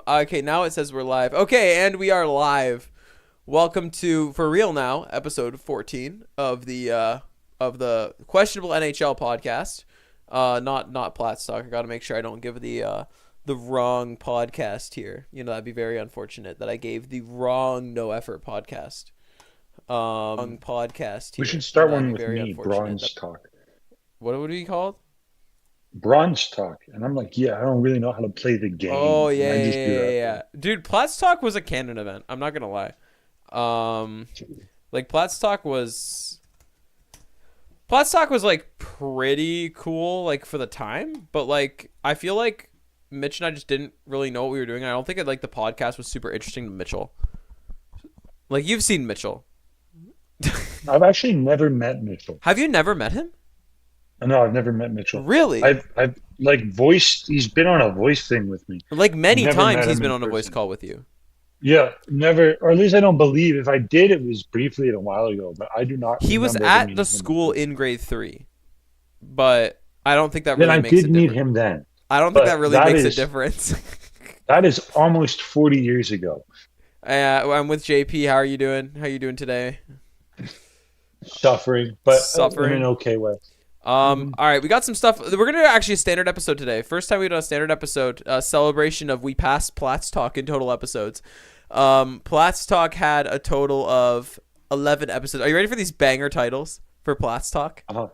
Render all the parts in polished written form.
Okay, now it says we're live. Okay, and we are live. Welcome to For Real Now, episode 14 of the questionable NHL podcast. Not Platts Talk. I got to make sure I don't give the wrong podcast here. You know, that'd be very unfortunate that I gave the wrong No Effort podcast. Wrong podcast here. We should start That'd one be with very me, unfortunate. Bronze Talk. What would it be called? Bronze Talk. And I'm like, yeah, I don't really know how to play the game. Oh, And yeah, I just do that. yeah. Dude, Platts Talk was a canon event. I'm not gonna lie. Like Platts Talk was like pretty cool, like for the time, but like I feel like Mitch and I just didn't really know what we were doing. I don't think the podcast was super interesting to Mitchell. Like, you've seen Mitchell. I've actually never met Mitchell. Have you never met him? No, I've never met Mitchell. Really? I've like voiced. He's been on a voice thing with me. Like many Never times met he's him been in on a voice person. call with you. Yeah, never, or at least I don't believe. If I did, it was briefly and a while ago, but I do not. He was remember at meeting the him. school in grade 3, but I don't think that Then really I makes a did meet difference. him then. I don't think but that really that makes a is- difference. That is almost 40 years ago. I'm with JP. How are you doing? How are you doing today? Suffering, but Suffering. in an okay way. All right, we got some stuff. We're gonna do actually a standard episode today. First time we done a standard episode, celebration of we passed Platts Talk in total episodes. Platts Talk had a total of 11 episodes. Are you ready for these banger titles for Platts Talk? Uh-huh.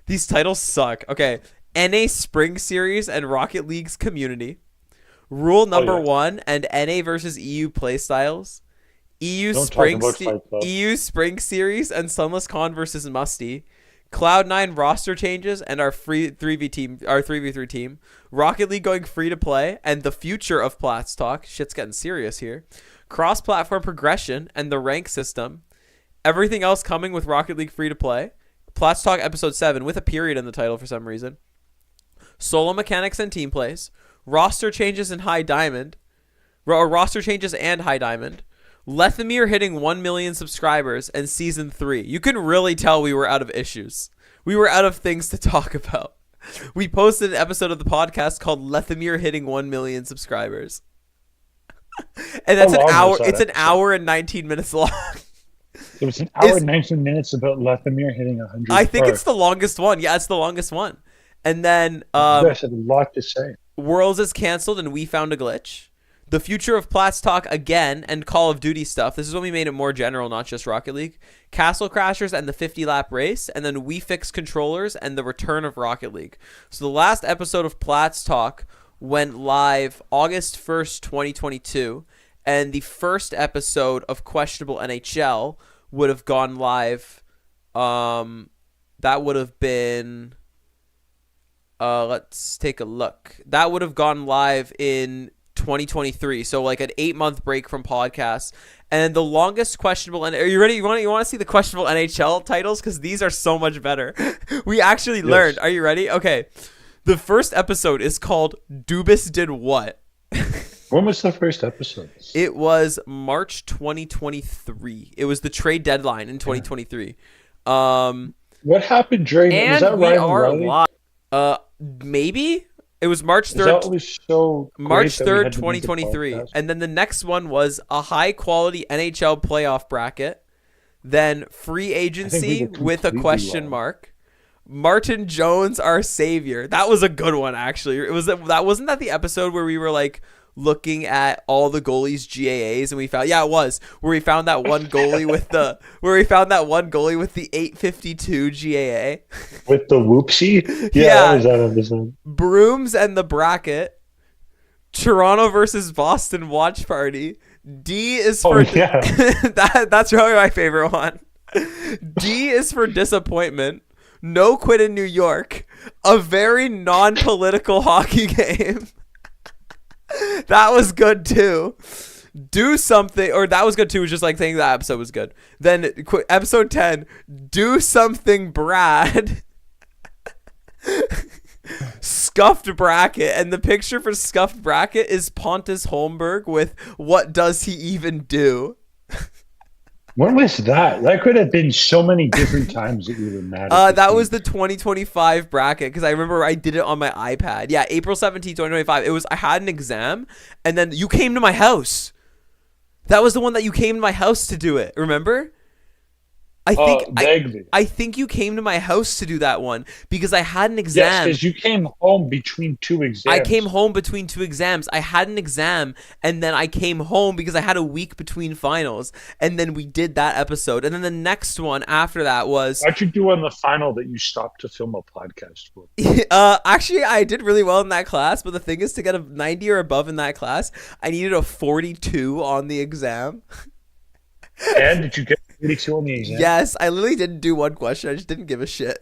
These titles suck. Okay, NA Spring Series and Rocket League's Community. Rule number 1 and NA versus EU playstyles. EU Don't talk Spring about Fight Club. EU Spring Series and Sunless Con versus Musty. Cloud9 roster changes and our free 3v3 team. Rocket League going free to play and the future of Platts Talk. Shit's getting serious here. Cross-platform progression and the rank system. Everything else coming with Rocket League free to play. Platts Talk episode 7 with a period in the title for some reason. Solo mechanics and team plays. Roster changes and High Diamond. Roster changes and High Diamond. Lethemir hitting 1 million subscribers and season 3. You can really tell we were out of issues. We were out of things to talk about. We posted an episode of the podcast called Lethemir hitting 1 million subscribers. And that's How an long hour. was that It's an episode? hour and 19 minutes long. It was an hour Is- and 19 minutes about Lethemir hitting 100. I think it's the longest one. Yeah, it's the longest one. And then You guys had a lot to say. Worlds is canceled and we found a glitch. The future of Platts Talk again and Call of Duty stuff. This is when we made it more general, not just Rocket League. Castle Crashers and the 50-lap race. And then We Fix Controllers and the return of Rocket League. So the last episode of Platts Talk went live August 1st, 2022. And the first episode of Questionable NHL would have gone live. That would have been... let's take a look. That would have gone live in 2023, so like an 8-month break from podcasts. And the longest questionable, and are you ready? You want to see the questionable NHL titles, because these are so much better. We actually learned. Are you ready? Okay, the first episode is called Dubis Did What. When was the first episode? It was March 2023. It was the trade deadline in 2023. What happened during it? Was And that we Ryan are Riley? live. Maybe it was March Is that 3rd. what was so March great that we 3rd, had to do the 2023. podcast? And then the next one was a high quality NHL playoff bracket. Then free agency were with a completely question wrong. mark. Martin Jones, our savior. That was a good one, actually. Wasn't that the episode where we were like looking at all the goalies' GAAs and we found, yeah, it was where we found that one goalie with the 852 GAA. With the whoopsie? Yeah. That was that episode. Brooms and the bracket. Toronto versus Boston watch party. D is for yeah. that's probably my favorite one. D is for disappointment. No quit in New York. A very non-political hockey game. That was good too. Do something, or that was good too. It was just like saying that episode was good. Then episode 10. Do something, Brad. Scuffed bracket, and the picture for scuffed bracket is Pontus Holmberg with "What does he even do?" When was that? That could have been so many different times that we were mad at the That was team. the 2025 bracket because I remember I did it on my iPad. Yeah, April 17th, 2025. It was I had an exam, and then you came to my house. That was the one that you came to my house to do it. Remember? I think Vaguely. I think you came to my house to do that one because I had an Yes, exam. because you came home between two I came exams. home between two exams. I had an exam and then I came home because I had a week between finals. And then we did that episode. And then the next one after that was How'd you do on the final that you stopped to film a podcast for? actually I did really well in that class, but the thing is to get a 90 or above in that class, I needed a 42 on the exam. And did you get 42 on the exam? Yes, I literally didn't do one question. I just didn't give a shit.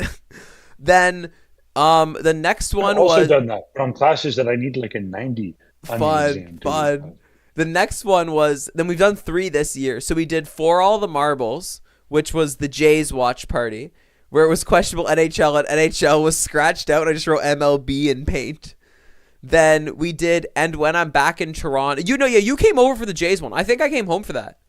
Then the next I've one also was done that, but on classes that I need like a 90 on the fun, exam. fun. The next one was then we've done 3 this year. So we did For All the Marbles, which was the Jays watch party, where it was questionable NHL and NHL was scratched out and I just wrote MLB in paint. Then we did And When I'm Back in Toronto. You know, yeah, you came over for the Jays one. I think I came home for that.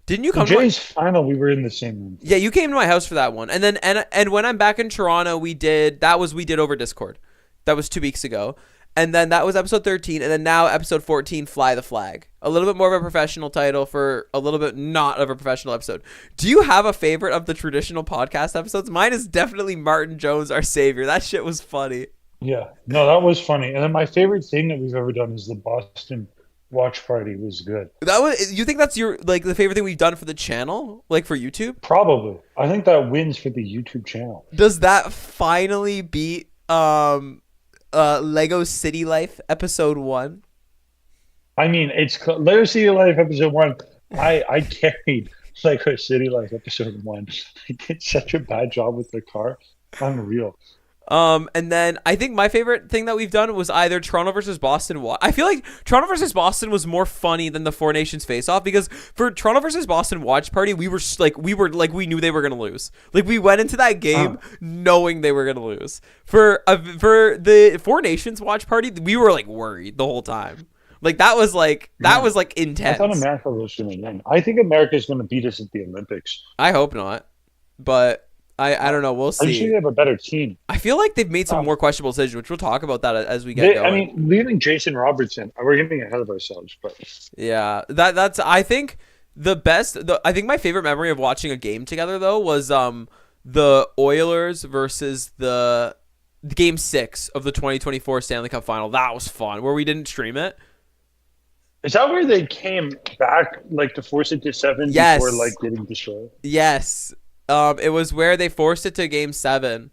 Didn't you The come to my, Jays final, we were in the same room. yeah, you came to my house for that one. And then and When I'm Back in Toronto, we did over Discord. That was 2 weeks ago. And then that was episode 13. And then now episode 14, Fly the Flag. A little bit more of a professional title for a little bit not of a professional episode. Do you have a favorite of the traditional podcast episodes? Mine is definitely Martin Jones, Our Savior. That shit was funny. Yeah, no, that was funny. And then my favorite thing that we've ever done is the Boston watch party was good. That was, you think that's your, like, the favorite thing we've done for the channel? Like for YouTube? Probably. I think that wins for the YouTube channel. Does that finally beat Lego City Life episode 1? I mean, Lego City Life episode 1. I carried Lego City Life episode 1. I did such a bad job with the car. Unreal. And then I think my favorite thing that we've done was either Toronto versus Boston. I feel like Toronto versus Boston was more funny than the Four Nations face off because for Toronto versus Boston watch party, we knew they were gonna lose. Like we went into that game knowing they were gonna lose. For the Four Nations watch party, we were like worried the whole time. Like that was I intense. thought America was going to win. I think America's going to beat us at the Olympics. I hope not, but I don't know. We'll I just think see. they have a better team. I feel like they've made some more questionable decisions, which we'll talk about that as we get going. I mean, leaving Jason Robertson, we're getting ahead of ourselves, but Yeah, that's I think the best. I think my favorite memory of watching a game together though was the Oilers versus the Game 6 of the 2024 Stanley Cup Final. That was fun. Where we didn't stream it. is that where they came back, like to force it to 7 Yes. before like getting destroyed? Yes. It was where they forced it to Game 7.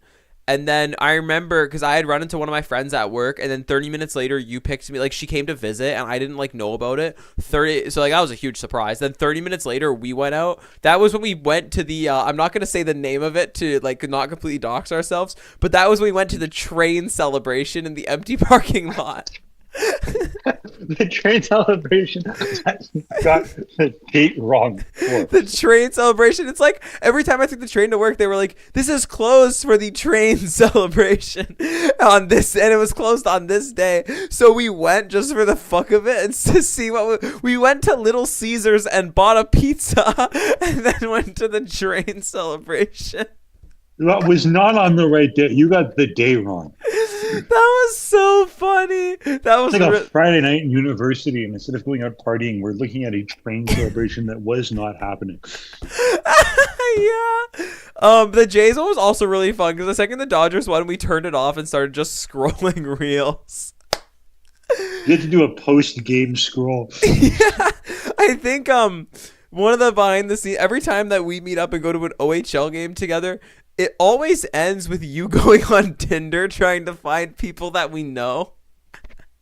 And then I remember because I had run into one of my friends at work, and then 30 minutes later, you picked me. Like she came to visit, and I didn't like know about it. So like that was a huge surprise. Then 30 minutes later, we went out. That was when we went to the. I'm not gonna say the name of it to like not completely dox ourselves, but that was when we went to the train celebration in the empty parking lot. The train celebration got the date wrong. The train celebration. It's like every time I took the train to work, they were like, "This is closed for the train celebration on this," and it was closed on this day. So we went just for the fuck of it and to see what we went to Little Caesars and bought a pizza, and then went to the train celebration. That was not on the right day. You got the day wrong. That was so funny. That was It's like a Friday night in university, and instead of going out partying, we're looking at a train celebration that was not happening. Yeah. The Jays one was also really fun because the second the Dodgers won, we turned it off and started just scrolling reels. You had to do a post-game scroll. Yeah. I think one of the behind the scenes, every time that we meet up and go to an OHL game together, it always ends with you going on Tinder trying to find people that we know.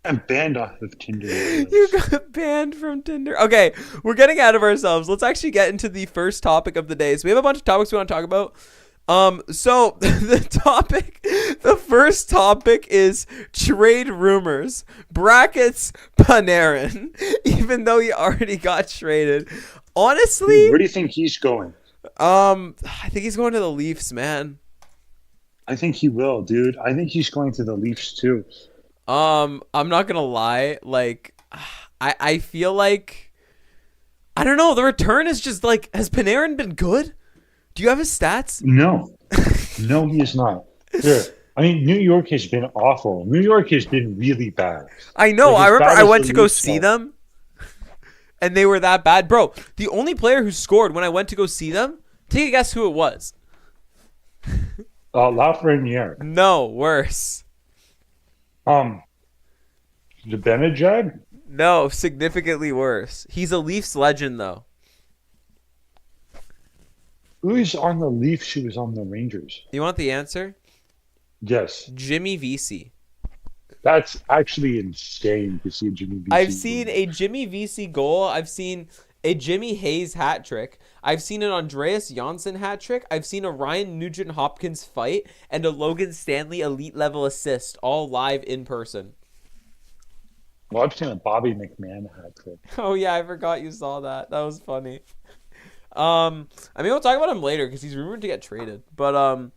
I'm banned off of Tinder. You got banned from Tinder. Okay, we're getting out of ourselves. Let's actually get into the first topic of the day. So we have a bunch of topics we want to talk about. So the first topic is trade rumors. Brackets Panarin, even though he already got traded. Honestly, Where do you think he's going? I think he's going to the Leafs, man. I think he will, dude. I think he's going to the Leafs too. I'm not gonna lie. Like, I feel like I don't know. The return is just like, has Panarin been good? Do you have his stats? No, no, he is not. Here, I mean, New York has been awful. New York has been really bad. I know. Like, I as remember bad I as went the to go Leafs see are. them, and they were that bad. Bro, the only player who scored when I went to go see them, take a guess who it was. Lafreniere. No, worse. The Benajad? No, significantly worse. He's a Leafs legend, though. Who is on the Leafs who was on the Rangers? You want the answer? Yes. Jimmy Vesey. That's actually insane to see Jimmy Vesey. I've seen a Jimmy Vesey goal. I've seen a Jimmy Hayes hat trick. I've seen an Andreas Janssen hat trick. I've seen a Ryan Nugent-Hopkins fight and a Logan Stanley elite level assist, all live in person. Well, I've seen a Bobby McMahon hat trick. Oh yeah, I forgot you saw that. That was funny. I mean, we'll talk about him later because he's rumored to get traded. But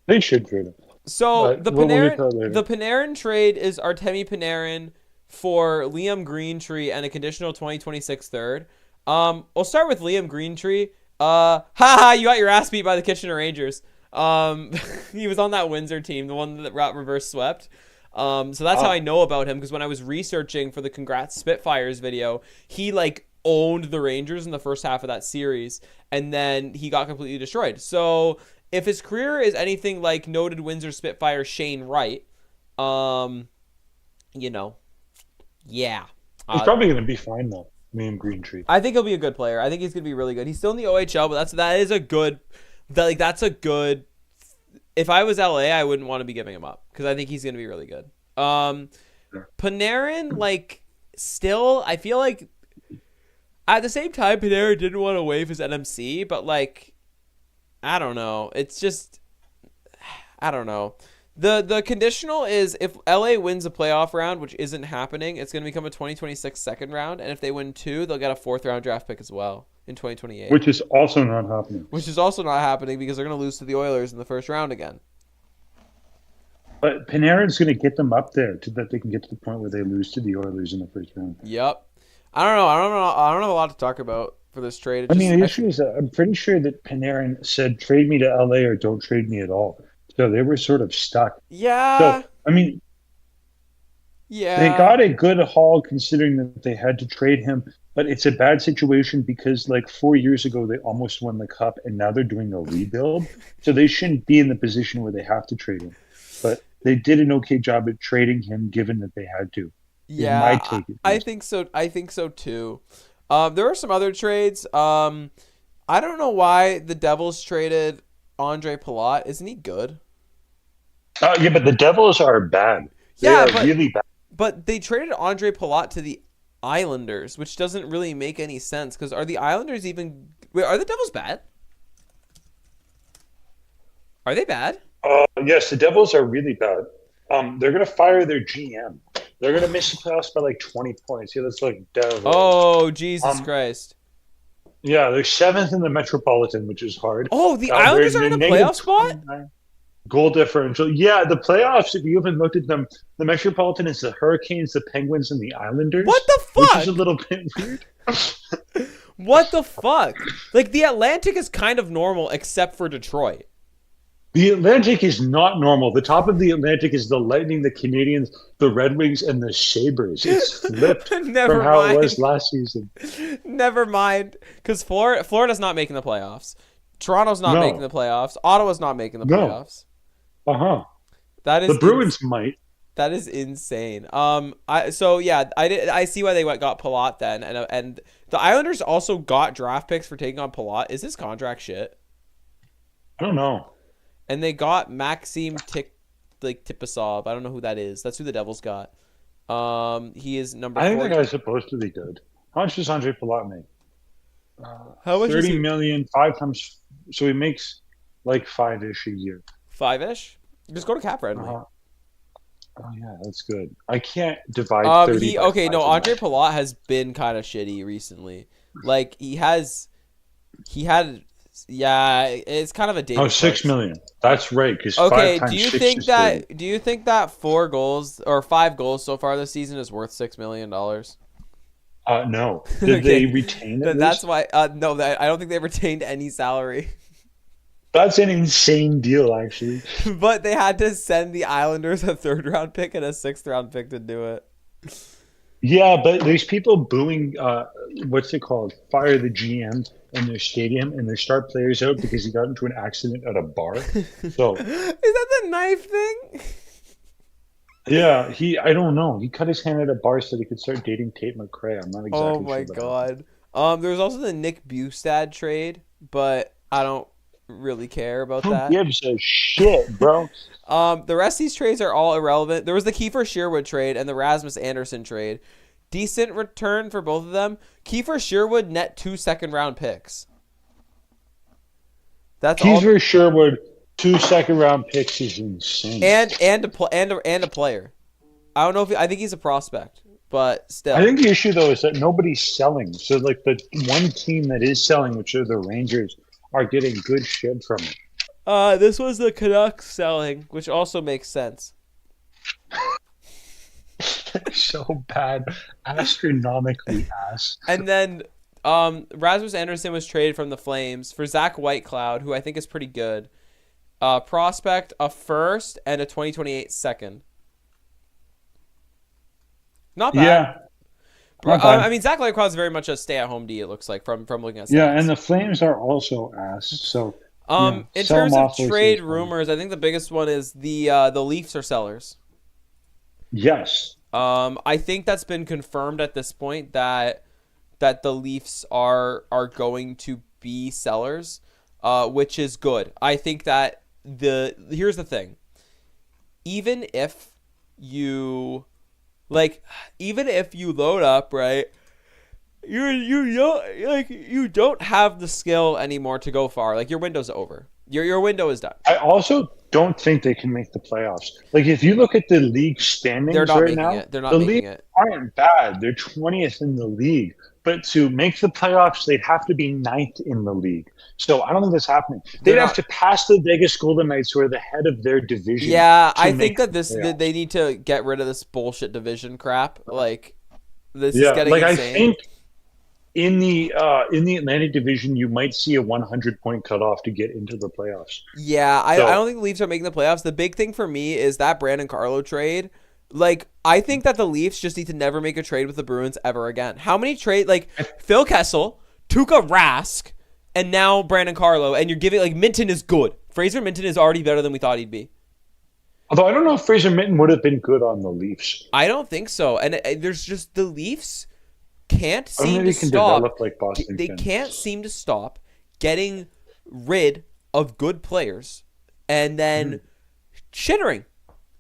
They should trade him. so But the we'll get Panarin, to that later. the Panarin trade is Artemi Panarin for Liam Greentree and a conditional 2026 third. We'll start with Liam Greentree. Haha, you got your ass beat by the Kitchener Rangers. He was on that Windsor team, the one that got reverse swept. So that's how I know about him, because when I was researching for the Congrats Spitfires video, he like owned the Rangers in the first half of that series, and then he got completely destroyed. So if his career is anything like noted Windsor Spitfire Shane Wright, you know, yeah. He's probably going to be fine, though. Liam Greentree. I think he'll be a good player. I think he's gonna be really good. He's still in the OHL, but that's a good. If I was LA, I wouldn't want to be giving him up because I think he's gonna be really good. Panarin, like, still, I feel like at the same time, Panarin didn't want to waive his NMC, but like, I don't know. It's just, I don't know. The conditional is if LA wins a playoff round, which isn't happening, it's going to become a 2026 second round. And if they win 2, they'll get a 4th round draft pick as well in 2028. Which is also not happening. Which is also not happening because they're going to lose to the Oilers in the first round again. But Panarin's going to get them up there so that they can get to the point where they lose to the Oilers in the first round. Yep. I don't know. I don't have a lot to talk about for this trade. The issue is that I'm pretty sure that Panarin said, trade me to LA or don't trade me at all. So they were sort of stuck. Yeah. So, I mean, yeah. they got a good haul considering that they had to trade him, but it's a bad situation because like 4 years ago, they almost won the cup and now they're doing a rebuild. So they shouldn't be in the position where they have to trade him. But they did an okay job at trading him given that they had to. Yeah, I think so. I think so too. There are some other trades. I don't know why the Devils traded Andre Palat. Isn't he good? Yeah, but the Devils are bad. They are really bad. But they traded Andre Palat to the Islanders, which doesn't really make any sense. Because are the Islanders even? Wait, are the Devils bad? Are they bad? Yes, the Devils are really bad. They're gonna fire their GM. They're gonna miss the playoffs by like 20 points. Yeah, that's like Devils. Oh, Jesus Christ! Yeah, they're 7th in the Metropolitan, which is hard. Oh, the Islanders are in a playoff spot? Goal differential. Yeah, the playoffs, if you haven't looked at them, the Metropolitan is the Hurricanes, the Penguins, and the Islanders. What the fuck? Which is a little bit weird. What the fuck? Like, the Atlantic is kind of normal except for Detroit. The Atlantic is not normal. The top of the Atlantic is the Lightning, the Canadiens, the Red Wings, and the Sabres. It's flipped from how it was last season. Never mind. Because Florida's not making the playoffs. Toronto's not making the playoffs. Ottawa's not making the playoffs. That is the Bruins might. That is insane. I see why they got Palat then, and the Islanders also got draft picks for taking on Palat. Is his contract shit? I don't know. And they got Maxim Tipasov. I don't know who that is. That's who the Devils got. He is number 4. I think that guy's supposed to be good. How much does Andre Palat make? How much? 30 million, 5 times. So he makes like 5-ish a year. 5-ish? Just go to cap friendly. Oh yeah, that's good. I can't divide 30 by 5 Andre Palat has been kind of shitty recently. Like it's kind of a David. 6 million. That's right. Okay, do you think that 4 goals or 5 goals so far this season is worth $6 million? No. Did they Okay, retain at that's least? why. No, I don't think they retained any salary, That's an insane deal, actually. but they had to send the Islanders a third round pick and a sixth round pick to do it. Yeah, but there's people booing, what's it called? Fire the GM in their stadium and their star players out because he got into an accident at a bar. Is So, that the knife thing? yeah, I don't know. He cut his hand at a bar so that he could start dating Tate McRae. I'm not Oh exactly my sure what happened. god. There's also the Nick Bustad trade, but I don't really care about Who that. gives a shit, bro? The rest of these trades are all irrelevant. There was the Kiefer Sherwood trade and the Rasmus Anderson trade. Decent return for both of them. Kiefer Sherwood net 2 second-round picks. That's all, Keezer Sherwood, 2 second round picks is insane. and a player. I don't know if I think he's a prospect, but I still. think the issue though is that nobody's selling. So like the one team that is selling, which are the Rangers, are getting good shit from it. This was the Canucks selling, which also makes sense. So bad, astronomically ass. And then Rasmus Anderson was traded from the Flames for Zach Whitecloud, who I think is pretty good. Prospect, a first, and a 2028 second. Not bad. Yeah, not bad. I mean, Zach Whitecloud is very much a stay-at-home D. It looks like from looking at Yeah, stats. and the Flames are also ass. So yeah, In sell them terms of off while trade it's fine. rumors, I think the biggest one is the Leafs are sellers. Yes. I think that's been confirmed at this point that the Leafs are going to be sellers, which is good. I think that here's the thing. Even if you even if you load up, right? You don't have the skill anymore to go far. Like your window's over. Your window is done. I also don't think they can make the playoffs. Like if you look at the league They're standings not right making now, it. They're not the making league it. aren't bad. They're 20th in the league. But to make the playoffs, they'd have to be ninth in the league. So I don't think that's happening. They're They'd have not. to pass the Vegas Golden Knights, who are the head of their division, Yeah, to I think make that the that they playoffs. need to get rid of this bullshit division crap. Like this is Yeah, getting like I insane. think in the Atlantic Division, you might see a 100-point cutoff to get into the playoffs. Yeah, I So don't think the Leafs are making the playoffs. The big thing for me is that Brandon Carlo trade. Like, I think that the Leafs just need to never make a trade with the Bruins ever again. How many trade like Phil Kessel, Tuukka Rask, and now Brandon Carlo, and you're giving like Minton is good. Fraser Minton is already better than we thought he'd be. although I don't know if Fraser Minton would have been good on the Leafs. I don't think so. And there's just the Leafs can't I don't seem think to he can stop. develop like Boston They can. can't seem to stop getting rid of good players and then shittering.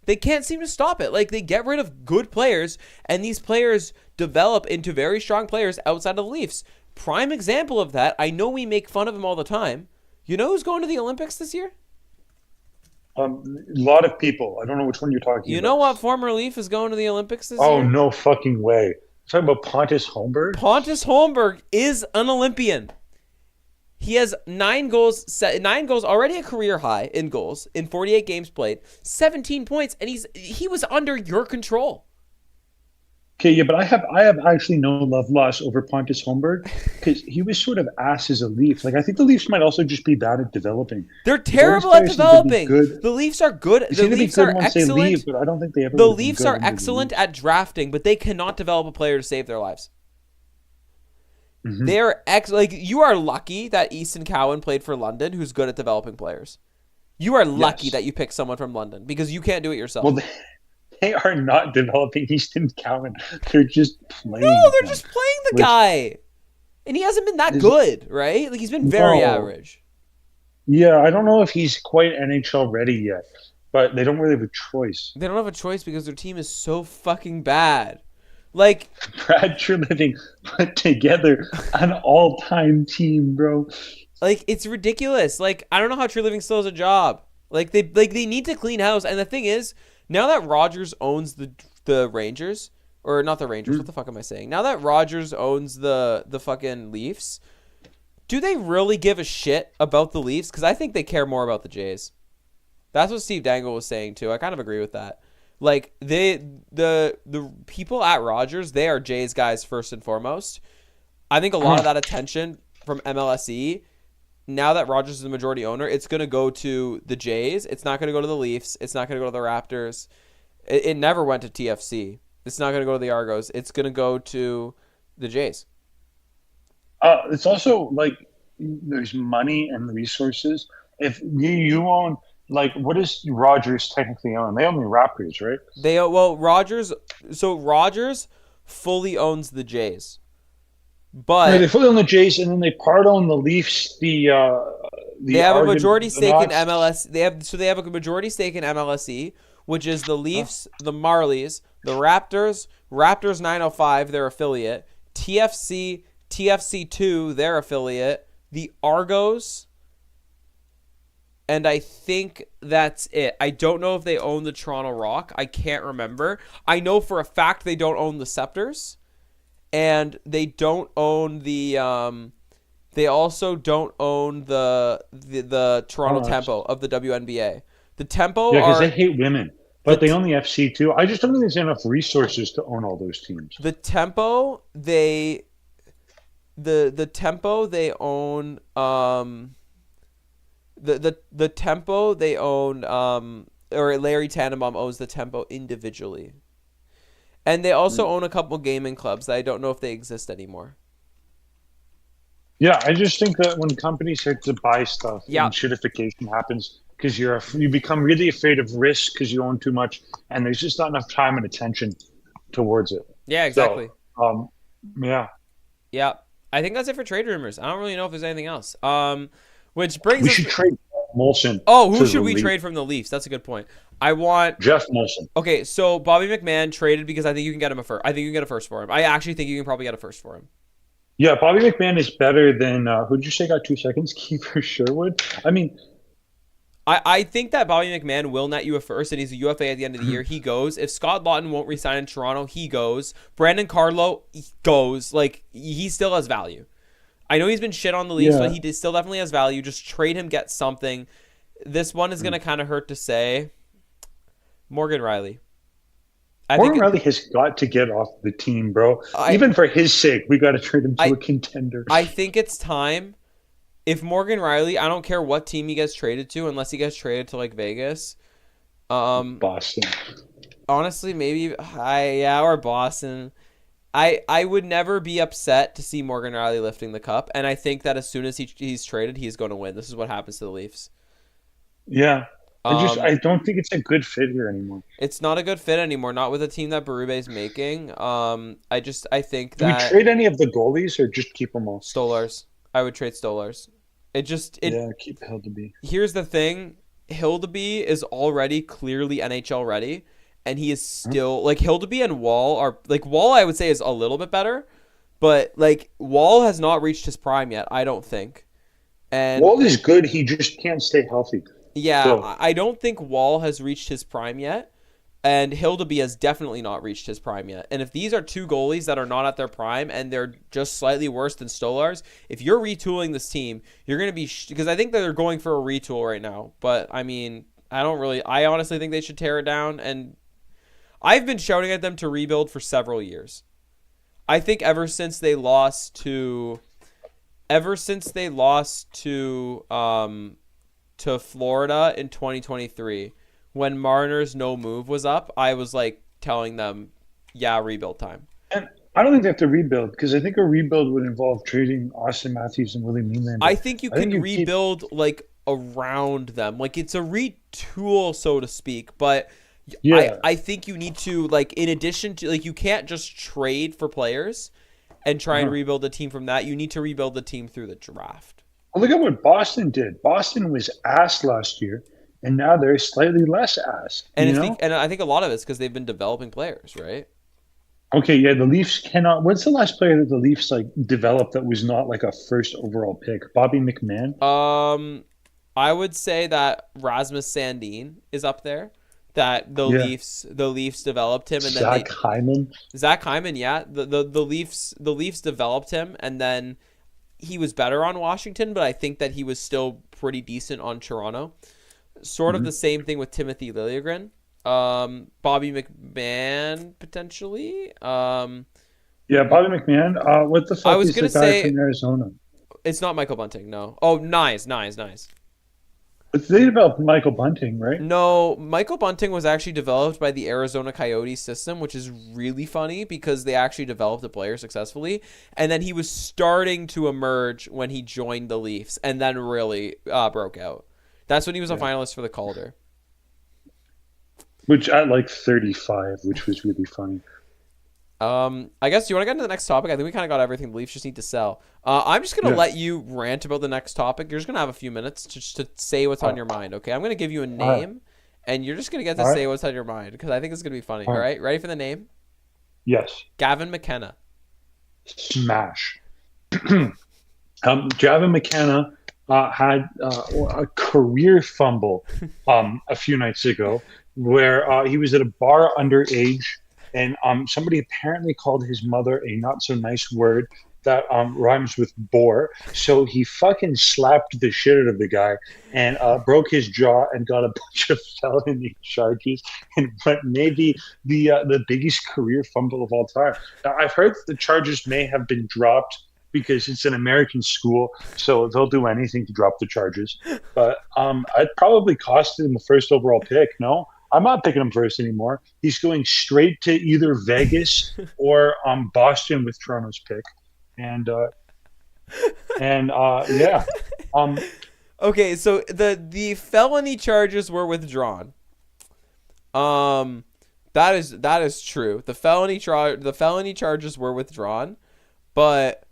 They can't seem to stop it. Like they get rid of good players and these players develop into very strong players outside of the Leafs. Prime example of that, I know we make fun of him all the time. You know who's going to the Olympics this year? A lot of people. I don't know which one you're talking You know about. what former Leaf is going to the Olympics this Oh year? no fucking way! You're talking about Pontus Holmberg? Pontus Holmberg is an Olympian. He has 9 goals, already a career high in goals in 48 games played, 17 points, and he was under your control. Okay, yeah, but I have actually no love lost over Pontus Holmberg because he was sort of ass as a Leaf. Like I think the Leafs might also just be bad at developing. They're Like, all these terrible at players seem to be developing. good. The Leafs are good. They The seem to be Leafs good are once they leave, excellent. but I don't think they ever The would have been Leafs good are under the excellent Leafs. at drafting, but they cannot develop a player to save their lives. Mhm. They're like you are lucky that Easton Cowan played for London, who's good at developing players. You are lucky Yes. that you picked someone from London because you can't do it yourself. Well, they are not developing Easton Cowan. They're just No, playing they're him. just playing the Which guy. And he hasn't been that is good, right? Like he's been very no. average. Yeah, I don't know if he's quite NHL ready yet, but they don't really have a choice. They don't have a choice because their team is so fucking bad. Like Brad Treliving put together an all-time team, bro. it's ridiculous. Like I don't know how True Living still has a job. They need to clean house. And the thing is, now that Rogers owns the Rangers, or not the Rangers, what the fuck am I saying? Now that Rogers owns the fucking Leafs, do they really give a shit about the Leafs? Because I think they care more about the Jays. That's what Steve Dangle was saying too. I kind of agree with that. Like the people at Rogers, they are Jays guys first and foremost. I think a lot of that attention from MLSE, now that Rogers is the majority owner, it's going to go to the Jays. It's not going to go to the Leafs. It's not going to go to the Raptors. It never went to TFC. It's not going to go to the Argos. It's going to go to the Jays. It's also like there's money and resources. If you own, like, what does Rogers technically own? They own the Raptors, right? Rogers fully owns the Jays. No, But they fully own the Jays, and then they part own the Leafs. they have a majority stake in Argonauts. MLS. They have a majority stake in MLSE, which is the Leafs, the Marlies, the Raptors, Raptors 905, their affiliate, TFC, TFC2, their affiliate, the Argos, and I think that's it. I don't know if they own the Toronto Rock. I can't remember. I know for a fact they don't own the Scepters, and they don't own the they also don't own the Toronto Tempo of the WNBA. The Tempo Yeah, because are they hate women, but they own the FC too. I just don't think there's enough resources to own all those teams. the Tempo the Tempo they own the Tempo they own or Larry Tannenbaum owns the Tempo individually. And they also own a couple gaming clubs that I don't know if they exist anymore. Yeah, I just think that when companies start to buy stuff, Yeah. and shitification happens because you become really afraid of risk because you own too much, and there's just not enough time and attention towards it. Yeah, exactly. So, yeah, Yeah. I think that's it for trade rumors. I don't really know if there's anything else. Which brings we us should trade Molson. Oh, who to should the we Leafs. trade from the Leafs? That's a good point. I want Jeff Molson. Okay, so Bobby McMahon traded because I think you can get him a first. I think you can get a first for him. I actually think you can probably get a first for him. Yeah, Bobby McMahon is better than who'd you say got 2 seconds? Kiefer Sherwood. I mean, I think that Bobby McMahon will net you a first, and he's a UFA at the end of the year. He goes. If Scott Lawton won't resign in Toronto, he goes. Brandon Carlo he goes. Like, he still has value. I know he's been shit on the Leafs, but he still definitely has value. Just trade him, get something. This one is going to kind of hurt to say. Morgan Riley. Morgan Riley has got to get off the team, bro. Even for his sake, we got to trade him to a contender. I think it's time. If Morgan Riley, I don't care what team he gets traded to, unless he gets traded to like Vegas. Boston. Honestly, maybe or Boston. I would never be upset to see Morgan Riley lifting the cup, and I think that as soon as he's traded, he's going to win. This is what happens to the Leafs. Yeah. I don't think it's a good fit here anymore. It's not a good fit anymore, not with a team that Berube's making. I think Do that we trade any of the goalies or just keep them all? Stolars. I would trade Stolars. Keep Hildeby. Here's the thing. Hildeby is already clearly NHL ready, and he is still like Hildeby and Wall are like Wall I would say is a little bit better, but like Wall has not reached his prime yet, I don't think. And Wall is good, he just can't stay healthy. Yeah, So, I don't think Wall has reached his prime yet, and Hildeby has definitely not reached his prime yet. And if these are two goalies that are not at their prime and they're just slightly worse than Stolars, if you're retooling this team, you're going to be because I think that they're going for a retool right now. But I mean, I honestly think they should tear it down, and I've been shouting at them to rebuild for several years. I think ever since they lost to Florida in 2023, when Marner's no move was up, I was like telling them, yeah, rebuild time. and I don't think they have to rebuild because I think a rebuild would involve trading Austin Matthews and Willie Nylander. I think you can rebuild like around them. Like it's a retool, so to speak, but I think you need to, like, in addition to, like, you can't just trade for players and try and rebuild the team from that. You need to rebuild the team through the draft. Well, look at what Boston did. Boston was ass last year, and now they're slightly less ass. And I think a lot of it's because they've been developing players, right? Okay, yeah, the Leafs cannot. What's the last player that the Leafs like developed that was not like a first overall pick? Bobby McMahon. I would say that Rasmus Sandin is up there. That the Leafs developed him, and then Zach Hyman, yeah. The Leafs developed him, and then he was better on Washington, but I think that he was still pretty decent on Toronto. Sort of the same thing with Timothy Liljegren. Bobby McMahon potentially. Yeah, Bobby McMahon. What the I fuck was is the gonna guy say from Arizona? it's not Michael Bunting. No. Oh, nice. But they developed Michael Bunting, right? No, Michael Bunting was actually developed by the Arizona Coyotes system, which is really funny because they actually developed a player successfully, and then he was starting to emerge when he joined the Leafs, and then really broke out. That's when he was a Yeah. finalist for the Calder. Which at like 35, which was really funny. I guess you want to get into the next topic. I think we kind of got everything the Leafs just need to sell. I'm just gonna Yeah. let you rant about the next topic. You're just gonna have a few minutes to say what's on Uh, your mind. Okay, I'm gonna give you a all right. name, and you're just gonna get to All right. say what's on your mind because I think it's gonna be funny. All All right. right, ready for the name? Yes. Gavin McKenna. Smash. Javin McKenna had a career fumble a few nights ago where he was at a bar underage and somebody apparently called his mother a not so nice word that rhymes with bore. So he fucking slapped the shit out of the guy and broke his jaw and got a bunch of felony charges and what may be the biggest career fumble of all time. Now, I've heard that the charges may have been dropped because it's an American school, so they'll do anything to drop the charges. But I'd probably cost him the first overall pick. No, I'm not picking him first anymore. He's going straight to either Vegas or Boston with Toronto's pick, and yeah, um, Okay, so the felony charges were withdrawn. Um, that is true. The felony charges were withdrawn, but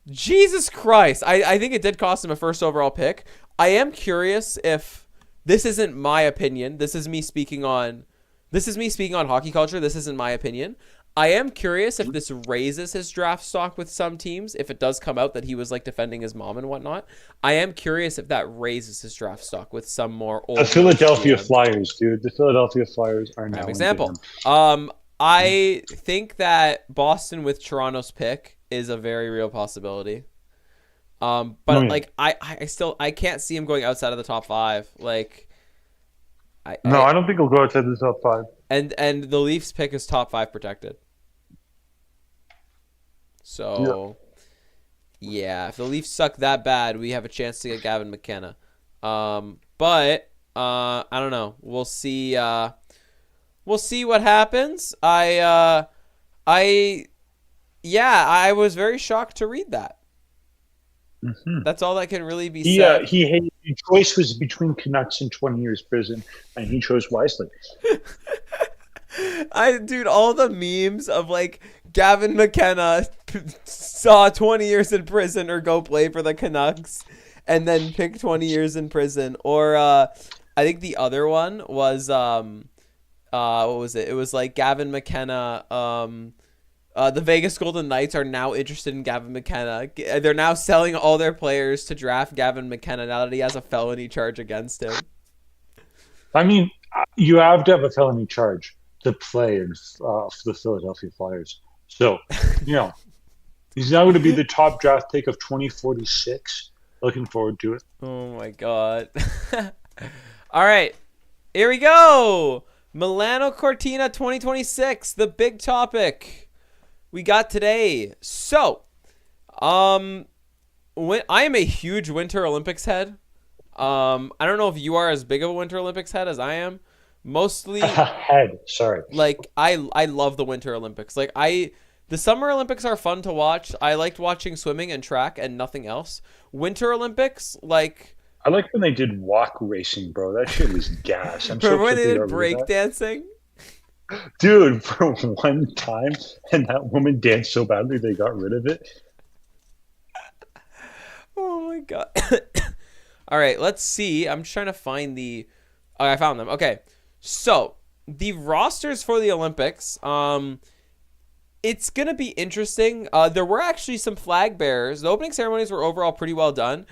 Jesus Christ, I think it did cost him a first overall pick. I am curious if this isn't my opinion. This is me speaking on hockey culture. This isn't my opinion. I am curious if this raises his draft stock with some teams, if it does come out that he was like defending his mom and whatnot. I am curious if that raises his draft stock with some more old the Philadelphia GMs. Flyers, dude. The Philadelphia Flyers are now Prime into him. example. I think that Boston with Toronto's pick is a very real possibility. But Oh, yeah. like I can't see him going outside of the top five. Like No, I don't think he'll go outside the top five. and the Leafs pick is top five protected. So yeah, if the Leafs suck that bad, we have a chance to get Gavin McKenna. But I don't know. We'll see. We'll see what happens. I was very shocked to read that. Mm-hmm. That's all that can really be said. His choice was between Canucks and 20 years prison, and he chose wisely. Dude, all the memes of like Gavin McKenna saw 20 years in prison or go play for the Canucks and then pick 20 years in prison. Or I think the other one was what was it? It was like Gavin McKenna the Vegas Golden Knights are now interested in Gavin McKenna. They're now selling all their players to draft Gavin McKenna now that he has a felony charge against him. I mean, you have to have a felony charge to play in for the Philadelphia Flyers. So, he's now going to be the top draft pick of 2046. Looking forward to it. Oh my god. All right. Here we go. Milano Cortina 2026, the big topic we got today. So, I am a huge Winter Olympics head. I don't know if you are as big of a Winter Olympics head as I am. Mostly head. Sorry. like I love the Winter Olympics. The Summer Olympics are fun to watch. I liked watching swimming and track and nothing else. Winter Olympics, like I like when they did walk racing, bro. That shit was gas. I'm so remember when pissed they they did got rid break of that. dancing? Dude, for one time, and that woman danced so badly they got rid of it. Oh my god. All right, let's see. I'm just trying to find the oh, I found them. Okay. So, the rosters for the Olympics, it's going to be interesting. There were actually some flag bearers. The opening ceremonies were overall pretty well done.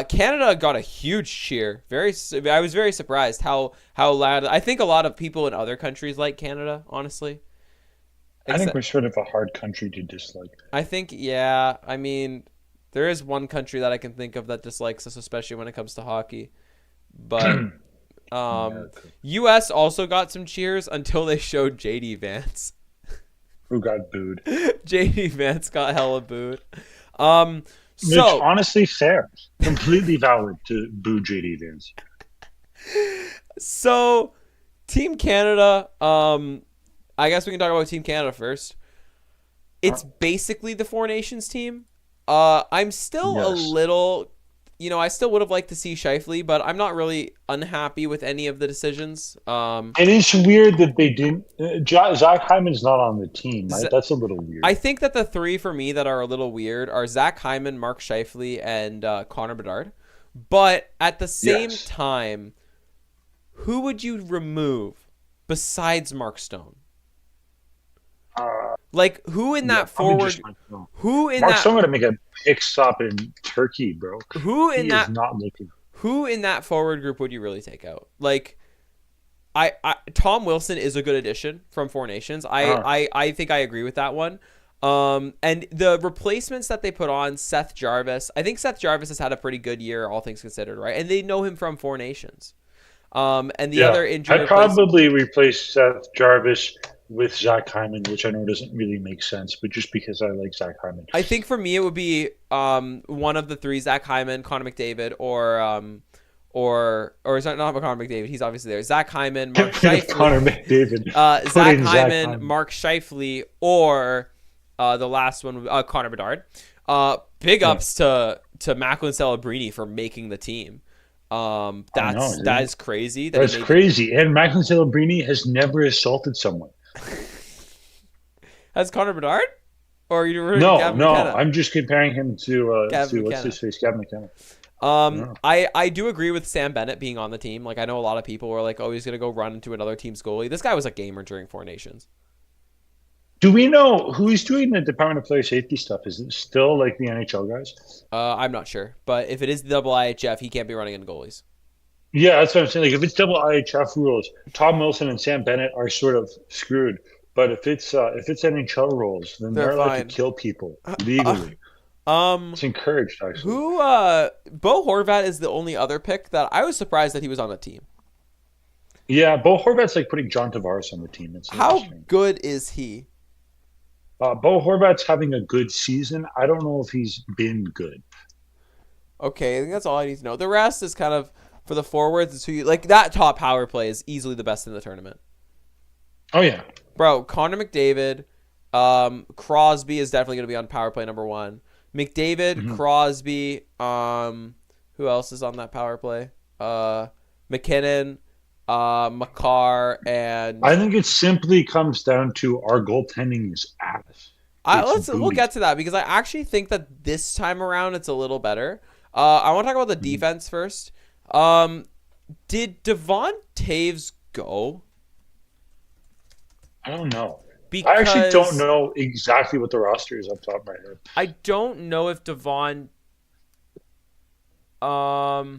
Canada got a huge cheer. I was very surprised how loud. I think a lot of people in other countries like Canada, honestly. I think we're sort of a hard country to dislike. I think, yeah. I mean, there is one country that I can think of that dislikes us, especially when it comes to hockey. But America. U.S. also got some cheers until they showed J.D. Vance. Who got booed? J.D. Vance got hella booed. Which, So honestly, fair. Completely valid to boo JD Vance. so Team Canada. I guess we can talk about Team Canada first. It's basically the Four Nations team. I'm still a Yes. little, I still would have liked to see Scheifele, but I'm not really unhappy with any of the decisions. It is weird that they didn't. Zach Hyman's not on the team, right? That's a little weird. I think that the three for me that are a little weird are Zach Hyman, Mark Scheifele, and Connor Bedard. But at the same time, who would you remove besides Mark Stone? Like who in that forward? Who in Mark that? Stone going to make a pick stop in Turkey, bro. Who in that? Is not looking. Who in that forward group would you really take out? Like, Tom Wilson is a good addition from Four Nations. I think I agree with that one. And the replacements that they put on, Seth Jarvis. I think Seth Jarvis has had a pretty good year, all things considered, right? And they know him from Four Nations. And the other injury. I'd probably replace Seth Jarvis with Zach Hyman, which I know doesn't really make sense, but just because I like Zach Hyman. I think for me it would be one of the three: Zach Hyman, Connor McDavid, or is that not Connor McDavid? He's obviously there. Zach Hyman, Mark Scheifele. Connor McDavid. Zach Hyman, Mark Scheifele, or the last one, Connor Bedard. Big ups to Macklin Celebrini for making the team. That is crazy. That's crazy. And Macklin Celebrini has never assaulted someone. Has Connor Bedard? Or are you Gavin McKenna? I'm just comparing him to Gavin what's his face, Gavin McKenna. I do agree with Sam Bennett being on the team. Like I know a lot of people were like, "Oh, he's gonna go run into another team's goalie." This guy was a gamer during Four Nations. Do we know who is doing the Department of Player Safety stuff? Is it still like the NHL guys? I'm not sure, but if it is the double IHF, he can't be running into goalies. Yeah, that's what I'm saying. Like if it's double IHF rules, Tom Wilson and Sam Bennett are sort of screwed. But if it's NHL rules, then they're allowed to kill people legally. It's encouraged, actually. Bo Horvat is the only other pick that I was surprised that he was on the team. Yeah, Bo Horvat's like putting John Tavares on the team. How good is he? Bo Horvat's having a good season. I don't know if he's been good. Okay, I think that's all I need to know. The rest is kind of for the forwards. It's who you like. That top power play is easily the best in the tournament. Oh yeah, bro. Connor McDavid, Crosby is definitely going to be on power play number one. McDavid, Crosby. Who else is on that power play? McKinnon, Makar, and I think it simply comes down to our goaltending is ass. We'll get to that because I actually think that this time around it's a little better. I want to talk about the defense first. Did Devon Taves go? I don't know. Because I actually don't know exactly what the roster is off the top of my head. I don't know if Devon. I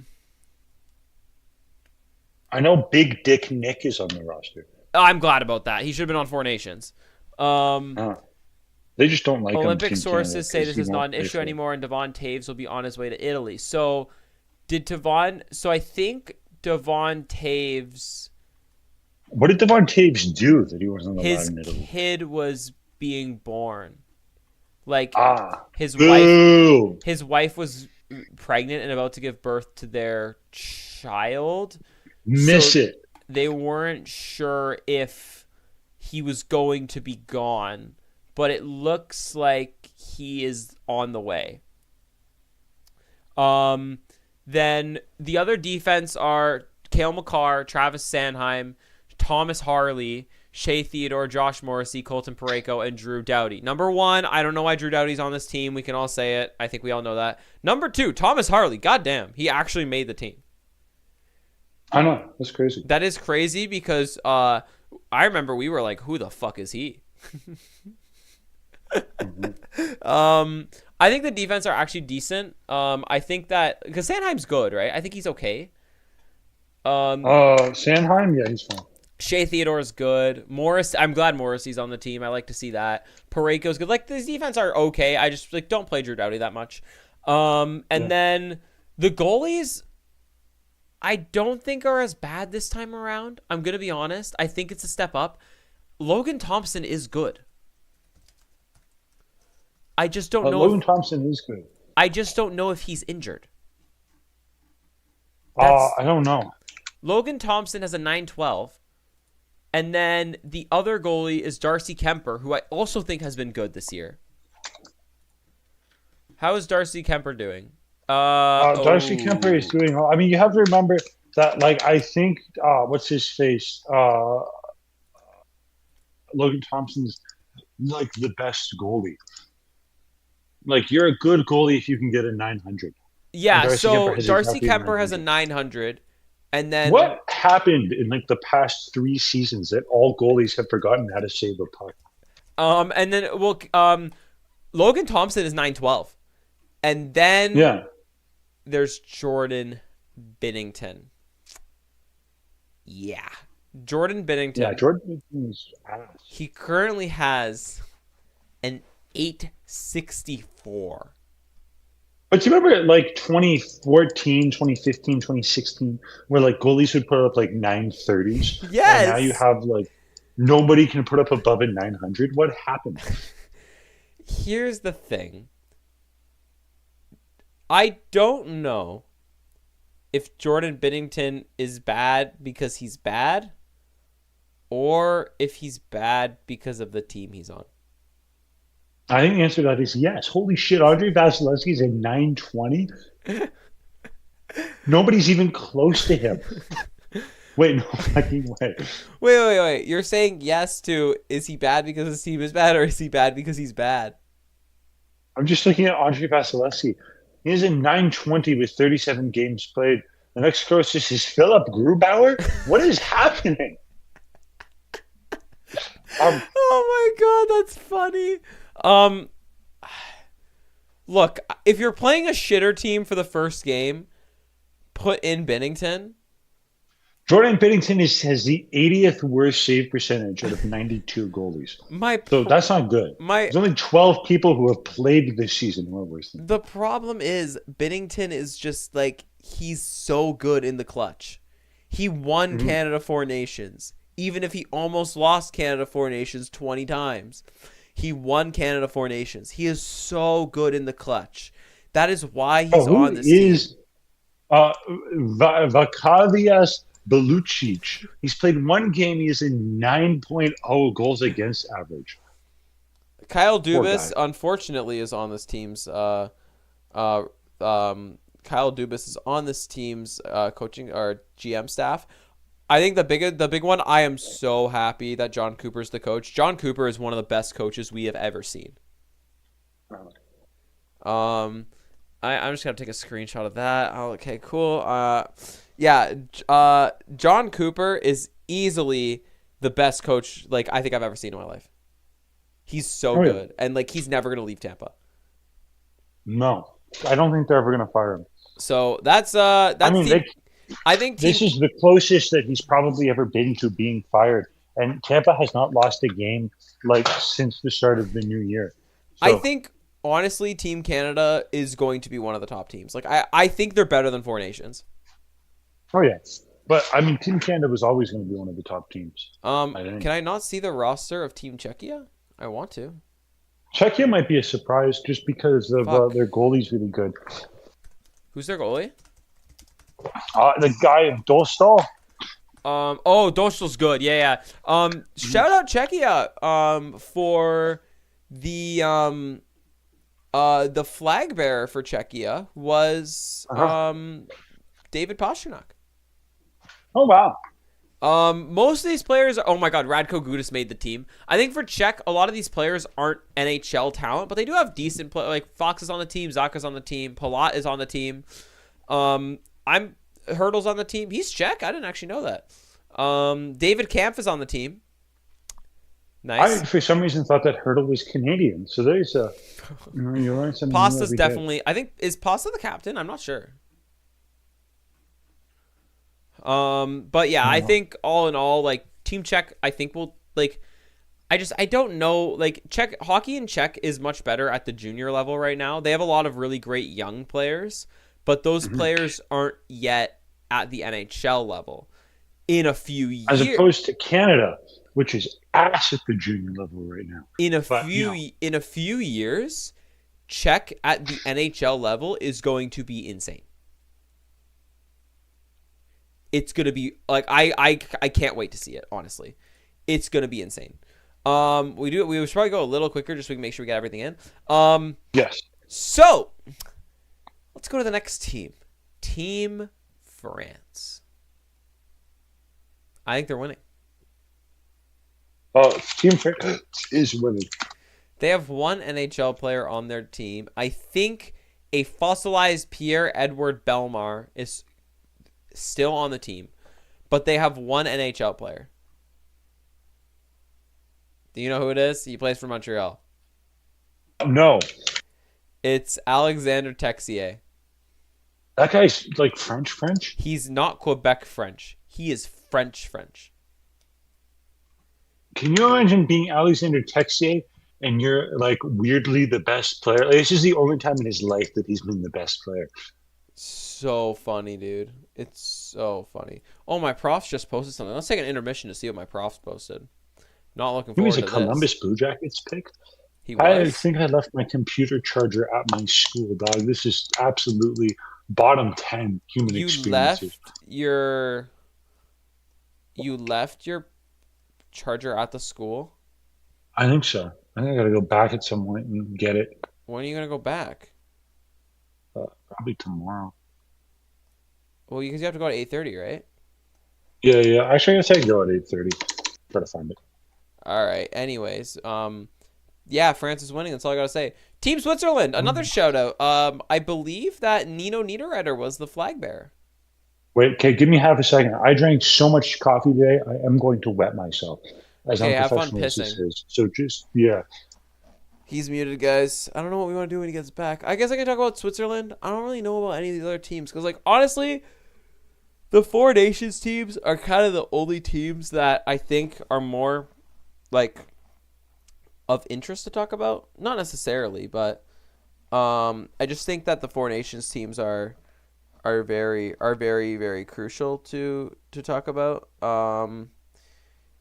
know Big Dick Nick is on the roster. I'm glad about that. He should have been on Four Nations. They just don't like Olympic him. sources say this is not an issue anymore, and Devon Taves will be on his way to Italy. So, I think Devon Taves. What did Devon Taves do that he wasn't allowed in Italy? His kid was being born. Like his wife was pregnant and about to give birth to their child. They weren't sure if he was going to be gone, but it looks like he is on the way. Then the other defense are Cale Makar, Travis Sanheim, Thomas Harley, Shea Theodore, Josh Morrissey, Colton Parayko, and Drew Doughty. Number one, I don't know why Drew Doughty's on this team. We can all say it. I think we all know that. Number two, Thomas Harley. Goddamn, he actually made the team. I know. That's crazy. That is crazy because I remember we were like, who the fuck is he? I think the defense are actually decent. I think that because Sanheim's good, right? I think he's okay. Sanheim, yeah, he's fine. Shea Theodore's good. I'm glad Morrissey's on the team. I like to see that. Parayko's good. Like, these defense are okay. I just don't play Drew Doughty that much. Then the goalies, I don't think are as bad this time around. I'm going to be honest. I think it's a step up. Logan Thompson is good. I just don't know. Logan Thompson is good. I just don't know if he's injured. I don't know. Logan Thompson has a 912. And then the other goalie is Darcy Kemper, who I also think has been good this year. How is Darcy Kemper doing? Darcy Kemper is doing well. I mean, you have to remember that, like, I think, what's his face? Logan Thompson's, like, the best goalie. Like, you're a good goalie if you can get a 900. Yeah, so Darcy Kemper has a 900. And then what happened in, like, the past 3 seasons that all goalies have forgotten how to save a puck? And then, Logan Thompson is 912. And then there's Jordan Binnington. Yeah. Jordan Binnington. Yeah, Jordan Binnington's ass. He currently has an 864. But you remember like 2014, 2015, 2016, where like goalies would put up like 930s? Yes. And now you have like nobody can put up above a 900. What happened? Here's the thing. I don't know if Jordan Binnington is bad because he's bad or if he's bad because of the team he's on. I think the answer to that is yes. Holy shit, Andrei Vasilevsky's a 920? Nobody's even close to him. Wait, no fucking way. Wait. You're saying yes to is he bad because his team is bad or is he bad because he's bad? I'm just looking at Andrei Vasilevsky. He has a 920 with 37 games played. The next closest is Philip Grubauer. What is happening? Oh my god, that's funny. Look, if you're playing a shitter team for the first game, put in Binnington. Jordan Binnington has the 80th worst save percentage out of 92 goalies. So that's not good. There's only 12 people who have played this season who are worse than the problem is Binnington is just like he's so good in the clutch. He won Canada Four Nations, even if he almost lost Canada Four Nations 20 times. He won Canada Four Nations. He is so good in the clutch. That is why he's on this team. Vakavias Belucic. He's played one game. He is a 9.0 goals against average. Kyle Dubas, unfortunately, is on this team's. Kyle Dubas is on this team's coaching or GM staff. I think the big one. I am so happy that John Cooper's the coach. John Cooper is one of the best coaches we have ever seen. I'm just gonna take a screenshot of that. Oh, okay, cool. John Cooper is easily the best coach like I think I've ever seen in my life. He's so good, and like he's never gonna leave Tampa. No, I don't think they're ever gonna fire him. So that's I think this is the closest that he's probably ever been to being fired, and Tampa has not lost a game like since the start of the new year. So, I think honestly, Team Canada is going to be one of the top teams. Like I think they're better than Four Nations. Oh yeah, but I mean, Team Canada was always going to be one of the top teams. Can I not see the roster of Team Czechia? I want to. Czechia might be a surprise just because of their goalie's really good. Who's their goalie? The guy Dostal. Dostal's good. Yeah. Shout out Czechia. For the flag bearer for Czechia was David Pastrnak. Oh wow. Most of these players oh my god, Radko Gudas made the team. I think for Czech, a lot of these players aren't NHL talent, but they do have decent play. Like Fox is on the team, Zaka's on the team, Palat is on the team. Hurdle's on the team. He's Czech. I didn't actually know that. David Kampf is on the team. Nice. I, for some reason, thought that Hurdle was Canadian. So there's a. You learn something. Pasta's definitely. I think is Pasta the captain. I'm not sure. But yeah, I think all in all, like Team Czech, I think will like. I don't know. Like Czech hockey in Czech is much better at the junior level right now. They have a lot of really great young players, but those players aren't yet at the NHL level in a few As years. opposed to Canada, which is ass at the junior level right now. In a But, few years, Czech at the NHL level is going to be insane. It's gonna be like I can't wait to see it. Honestly, it's gonna be insane. We should probably go a little quicker just so we can make sure we get everything in. yes. So let's go to the next team. Team France. I think they're winning. Team France is winning. They have one NHL player on their team. I think a fossilized Pierre-Edouard Bellemare is still on the team, but they have one NHL player. Do you know who it is? He plays for Montreal. No. It's Alexander Texier. That guy's like French? He's not Quebec French. He is French. Can you imagine being Alexander Texier and you're like weirdly the best player? Like, this is the only time in his life that he's been the best player. So funny, dude. It's so funny. Oh, my profs just posted something. Let's take an intermission to see what my profs posted. Not looking He forward was to a this. Columbus Blue Jackets pick. He I was. think I left my computer charger at my school, dog. This is absolutely bottom 10 human experiences. You left your charger at the school? I think so. I think I gotta go back at some point and get it. When are you gonna go back? Probably tomorrow. Well, because you have to go at 8:30, right? Yeah. Actually, I guess I can go at 8:30. Try to find it. All right. Anyways, yeah, France is winning. That's all I gotta say. Team Switzerland, another shout out. I believe that Nino Niederreiter was the flag bearer. Wait, okay, give me half a second. I drank so much coffee today, I am going to wet myself. As Okay, have fun unprofessional as this pissing. is. So just, yeah. He's muted, guys. I don't know what we want to do when he gets back. I guess I can talk about Switzerland. I don't really know about any of these other teams because, like, honestly, the Four Nations teams are kind of the only teams that I think are more, like, of interest to talk about. Not necessarily, but I just think that the Four Nations teams are very, very crucial to talk about.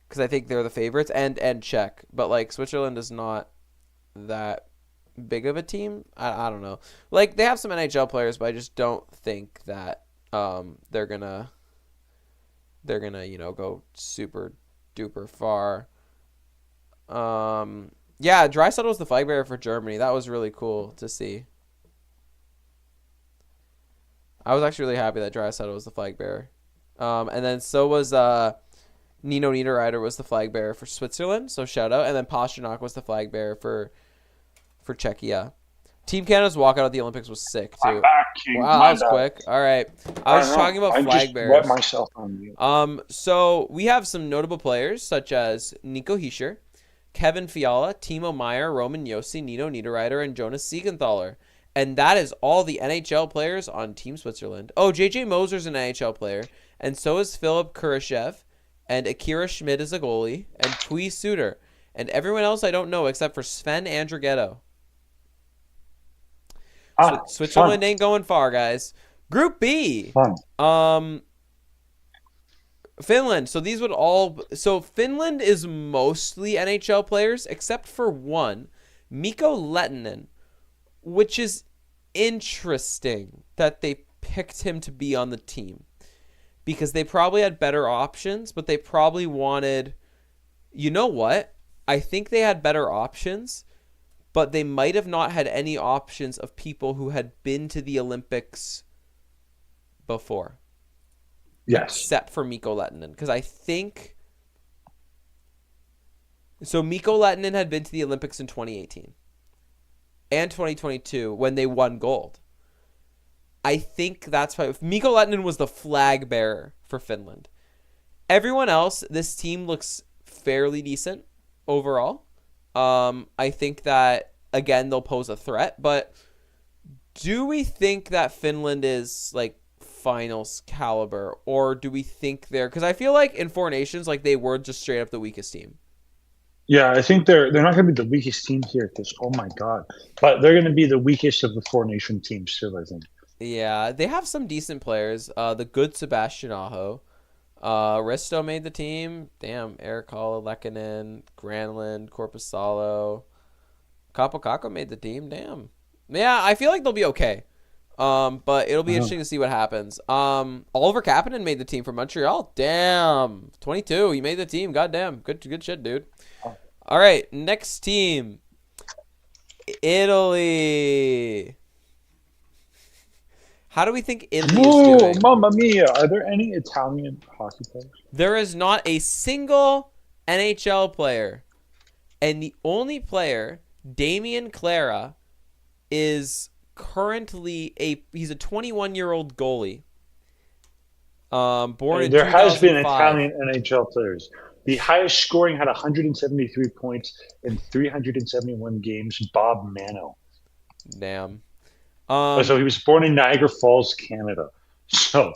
Because I think they're the favorites and Czech, but like Switzerland is not that big of a team. I don't know. Like they have some NHL players, but I just don't think that they're gonna go super duper far. Yeah, Draisaitl was the flag bearer for Germany. That was really cool to see. I was actually really happy that Draisaitl was the flag bearer. And then so was Nino Niederreiter was the flag bearer for Switzerland, so shout out. And then Pasternak was the flag bearer for Czechia. Team Canada's walkout at the Olympics was sick too. I'm back, King. Wow, that was quick. All right, I was talking about flag bearers. I just wet myself on you. So we have some notable players such as Nico Hischier, Kevin Fiala, Timo Meyer, Roman Josi, Nino Niederreiter, and Jonas Siegenthaler. And that is all the NHL players on Team Switzerland. Oh, JJ Moser's an NHL player, and so is Philip Kurashev, and Akira Schmid is a goalie, and Pui Suter. And everyone else I don't know except for Sven Andrighetto. Switzerland ain't going far, guys. Group B. Fun. Finland. So Finland is mostly NHL players except for one, Mikko Lehtinen, which is interesting that they picked him to be on the team because they probably had better options, but they probably wanted, you know what? I think they had better options, but they might have not had any options of people who had been to the Olympics before. Yes. Except for Mikko Lehtinen. Because I think... So Mikko Lehtinen had been to the Olympics in 2018. And 2022 when they won gold. I think that's why... Mikko Lehtinen was the flag bearer for Finland. Everyone else, this team looks fairly decent overall. I think that, again, they'll pose a threat. But do we think that Finland is, like, finals caliber, or do we think they're, because I feel like in Four Nations, like, they were just straight up the weakest team. Yeah, I think they're not going to be the weakest team here because, oh my God. But they're going to be the weakest of the Four Nation teams still, I think. Yeah, they have some decent players. The good Sebastian Aho. Risto made the team. Damn, Eric Hall, Lekanen, Granlund, Corpusalo. Kapokako made the team. Damn. Yeah, I feel like they'll be okay. But it'll be Uh-huh. interesting to see what happens. Oliver Kapanen made the team for Montreal. Damn. 22. He made the team. Goddamn. Good shit, dude. All right, next team. Italy. How do we think Italy is Whoa, doing? mamma mia! Are there any Italian hockey players? There is not a single NHL player. And the only player, Damian Clara, is currently he's a 21-year-old goalie. Born in There has been 2005. Italian NHL players. The highest scoring had 173 points in 371 games. Bob Mano. Damn. So he was born in Niagara Falls, Canada. So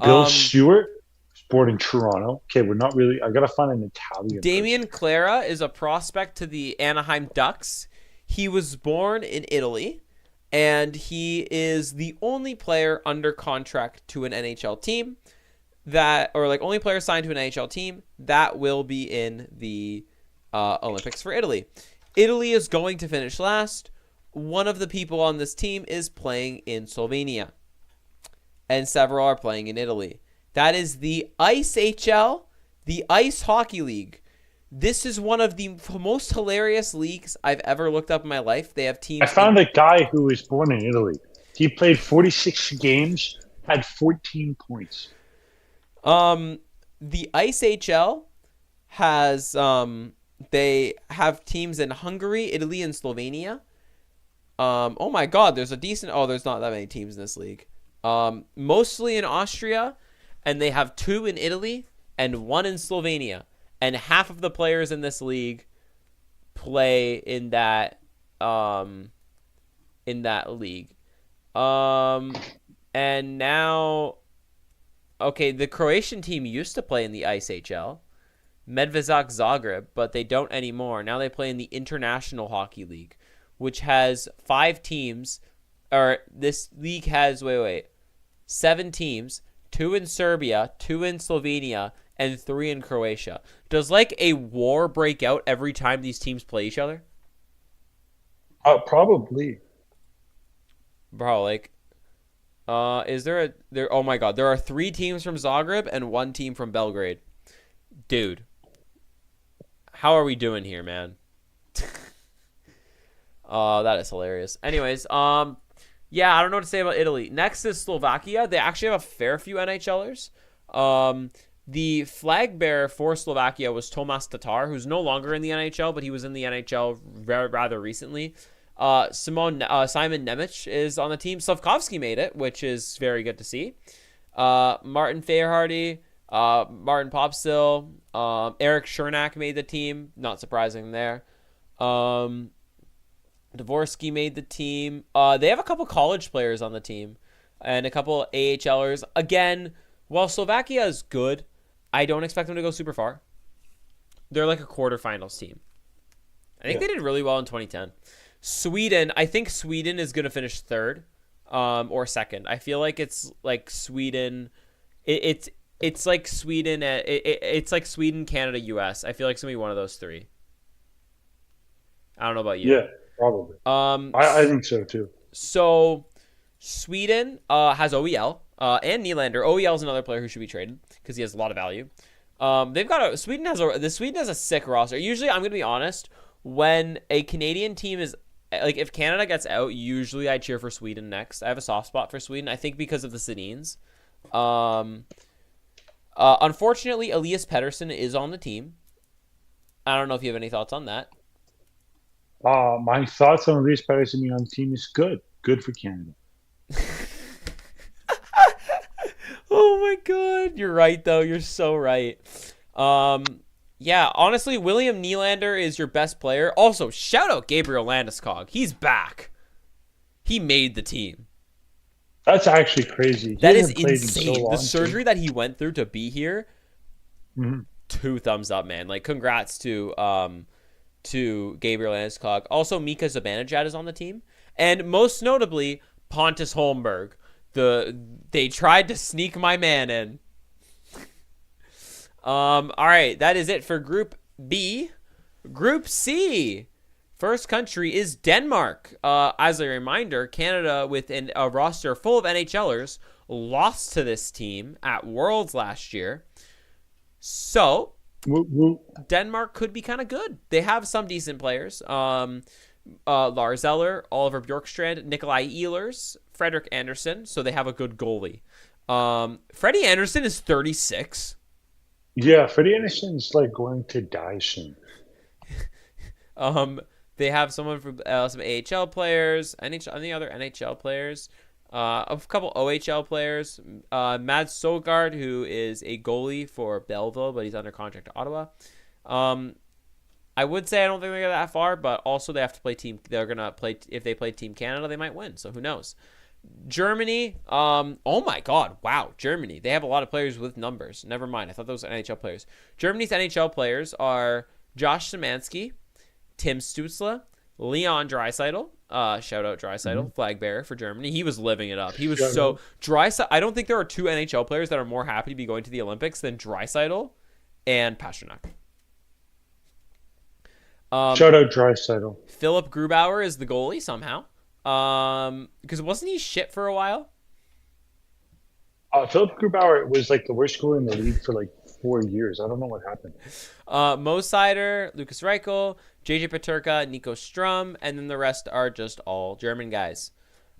Bill Um, Stewart was born in Toronto. Okay, we're not really. I gotta find an Italian. Damian Clara is a prospect to the Anaheim Ducks. He was born in Italy, and he is the only player under contract to an NHL team only player signed to an NHL team that will be in the Olympics for Italy. Italy is going to finish last. One of the people on this team is playing in Slovenia, and several are playing in Italy. That is the Ice HL, the Ice Hockey League. This is one of the most hilarious leagues I've ever looked up in my life. They have teams. I found a guy who was born in Italy. He played 46 games, had 14 points. The Ice HL has they have teams in Hungary, Italy, and Slovenia. Oh my God, there's not that many teams in this league. Mostly in Austria, and they have 2 in Italy and 1 in Slovenia. And half of the players in this league play in that league. And now, okay, the Croatian team used to play in the Ice HL, Medvezak Zagreb, but they don't anymore. Now they play in the International Hockey League, which has 5 teams. Or this league has 7 teams, 2 in Serbia, 2 in Slovenia, and 3 in Croatia. Does like a war break out every time these teams play each other? Probably. Bro, like, is there oh my God, there are 3 teams from Zagreb and 1 team from Belgrade. Dude, how are we doing here, man? That is hilarious. Anyways, yeah, I don't know what to say about Italy. Next is Slovakia. They actually have a fair few NHLers. The flag bearer for Slovakia was Tomas Tatar, who's no longer in the NHL, but he was in the NHL rather recently. Simon Nemec is on the team. Slavkovsky made it, which is very good to see. Martin Fairhardy, Martin Popstill, Eric Chernak made the team. Not surprising there. Dvorsky made the team. They have a couple college players on the team and a couple AHLers. Again, while Slovakia is good, I don't expect them to go super far. They're like a quarterfinals team. I think they did really well in 2010. Sweden, I think Sweden is going to finish third or second. I feel like it's like Sweden. It's like Sweden. It's like Sweden, Canada, US. I feel like it's going to be one of those 3. I don't know about you. Yeah, probably. I think so too. So Sweden has OEL and Nylander. OEL is another player who should be traded because he has a lot of value. Sweden has a sick roster. Usually, I'm gonna be honest, when a Canadian team is like, if Canada gets out, usually I cheer for Sweden next. I have a soft spot for Sweden. I think because of the Sedins. Unfortunately, Elias Pettersson is on the team. I don't know if you have any thoughts on that. My thoughts on Elias Pettersson being on the team is good. Good for Canada. Oh my God, you're right though. You're so right. Yeah, honestly, William Nylander is your best player. Also, shout out Gabriel Landeskog. He's back. He made the team. That's actually crazy. That is insane. The surgery that he went through to be here. Mm-hmm. 2 thumbs up, man. Like, congrats to Gabriel Landeskog. Also, Mika Zibanejad is on the team, and most notably, Pontus Holmberg. They tried to sneak my man in. All right, that is it for Group B. Group C. First country is Denmark. As a reminder, Canada with a roster full of NHLers lost to this team at Worlds last year. So Denmark could be kind of good. They have some decent players. Lars Eller, Oliver Bjorkstrand, Nikolai Ehlers, Frederik Andersen. So they have a good goalie. Freddie Andersen is 36. Yeah, Freddie Andersen's like going to die soon. They have someone from some AHL players, any other NHL players, a couple OHL players. Mads Sogard, who is a goalie for Belleville, but he's under contract to Ottawa. I would say I don't think they get that far, but also they have to play team. They're gonna play if they play Team Canada, they might win. So who knows? Germany. Oh my God! Wow, Germany. They have a lot of players with numbers. Never mind. I thought those were NHL players. Germany's NHL players are Josh Szymanski, Tim Stützle, Leon Draisaitl. Shout out Draisaitl, flag bearer for Germany. He was living it up. He was Draisaitl. I don't think there are two NHL players that are more happy to be going to the Olympics than Draisaitl and Pasternak. Shout out Draisaitl. Philip Grubauer is the goalie somehow. Because wasn't he shit for a while? Philip Grubauer was like the worst goalie in the league for like 4 years. I don't know what happened. Mo Seider, Lucas Reichel, JJ Peterka, Nico Strum, and then the rest are just all German guys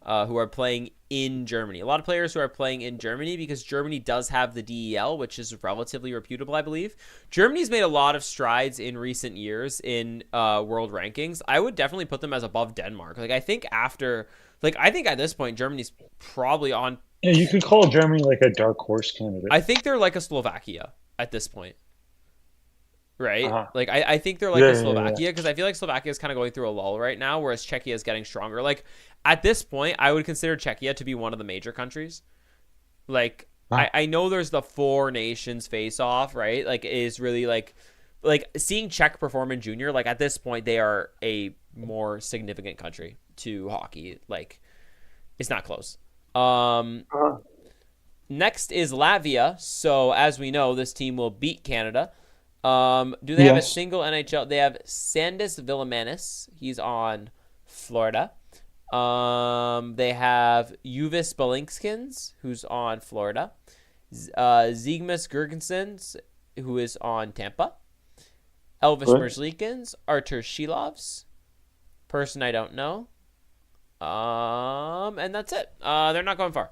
who are playing in Germany. A lot of players who are playing in Germany because Germany does have the DEL, which is relatively reputable, I believe. Germany's made a lot of strides in recent years in world rankings. I would definitely put them as above Denmark. I think at this point, Germany's probably on. Yeah, you could call Germany like a dark horse candidate. I think they're like a Slovakia at this point. Right? Uh-huh. I think they're like a Slovakia because I feel like Slovakia is kind of going through a lull right now, whereas Czechia is getting stronger. At this point, I would consider Czechia to be one of the major countries. I know there's the four nations face off, right? Is really like seeing Czech perform in junior, at this point, they are a more significant country to hockey. It's not close. Next is Latvia. So as we know, this team will beat Canada. Do they have a single NHL? They have Sandis Vilimanis. He's on Florida. They have Juvis Balinskins, who's on Florida. Zygmus Girgensons, who is on Tampa. Elvis Merzlikins, Artur Shilovs, person I don't know. And that's it. They're not going far.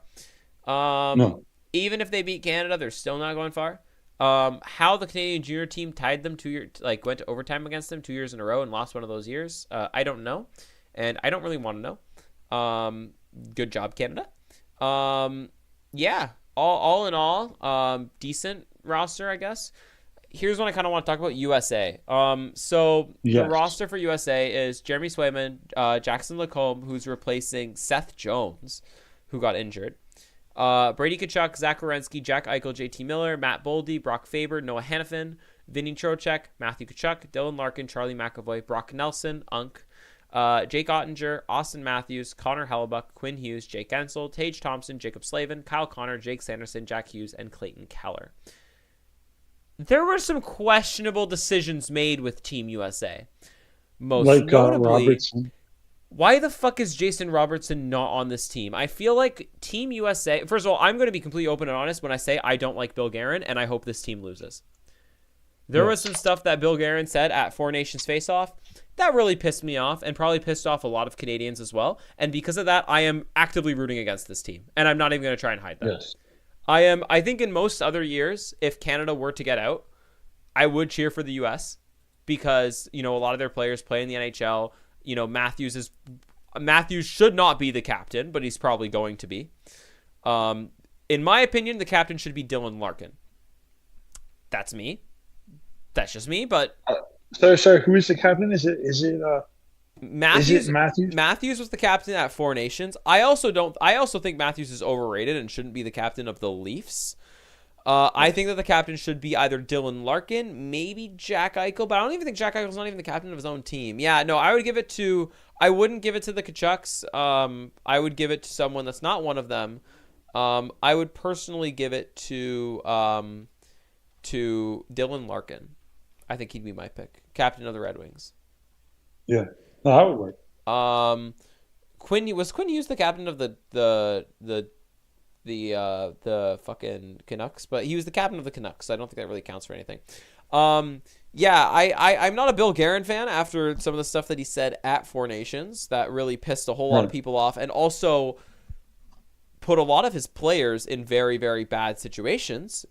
No. Even if they beat Canada, they're still not going far. How the Canadian junior team tied them 2 years, went to overtime against them 2 years in a row and lost one of those years, I don't know, and I don't really want to know. Good job, Canada. Yeah, all in all, decent roster, I guess. Here's what I kind of want to talk about: USA. The roster for USA is Jeremy Swayman, Jackson Lacombe, who's replacing Seth Jones, who got injured. Brady Tkachuk, Zach Werenski, Jack Eichel, JT Miller, Matt Boldy, Brock Faber, Noah Hannafin, Vinny Trocheck, Matthew Tkachuk, Dylan Larkin, Charlie McAvoy, Brock Nelson, Unk, Jake Ottinger, Austin Matthews, Connor Hellebuck, Quinn Hughes, Jake Ensel, Tage Thompson, Jacob Slavin, Kyle Connor, Jake Sanderson, Jack Hughes, and Clayton Keller. There were some questionable decisions made with Team USA. Most notably, Robertson. Why the fuck is Jason Robertson not on this team? I feel like Team USA... First of all, I'm going to be completely open and honest when I say I don't like Bill Guerin, and I hope this team loses. There was some stuff that Bill Guerin said at Four Nations Face-Off that really pissed me off and probably pissed off a lot of Canadians as well. And because of that, I am actively rooting against this team. And I'm not even going to try and hide that. Yes. I think in most other years, if Canada were to get out, I would cheer for the US because, a lot of their players play in the NHL. Matthews should not be the captain, but he's probably going to be. In my opinion, the captain should be Dylan Larkin. That's me. That's just me, but sorry, who is the captain? Is it Matthews? Is it Matthews? Matthews was the captain at Four Nations. I also think Matthews is overrated and shouldn't be the captain of the Leafs. I think that the captain should be either Dylan Larkin, maybe Jack Eichel, but I don't even think Jack Eichel's not even the captain of his own team. Yeah, no, I would give it to. I wouldn't give it to the Kachucks. I would give it to someone that's not one of them. I would personally give it to Dylan Larkin. I think he'd be my pick, captain of the Red Wings. Yeah, no, that would work. Quinn Hughes the captain of the fucking Canucks, but he was the captain of the Canucks. So I don't think that really counts for anything. Yeah, I'm not a Bill Guerin fan after some of the stuff that he said at Four Nations. That really pissed a whole lot of people off, and also put a lot of his players in very, very bad situations.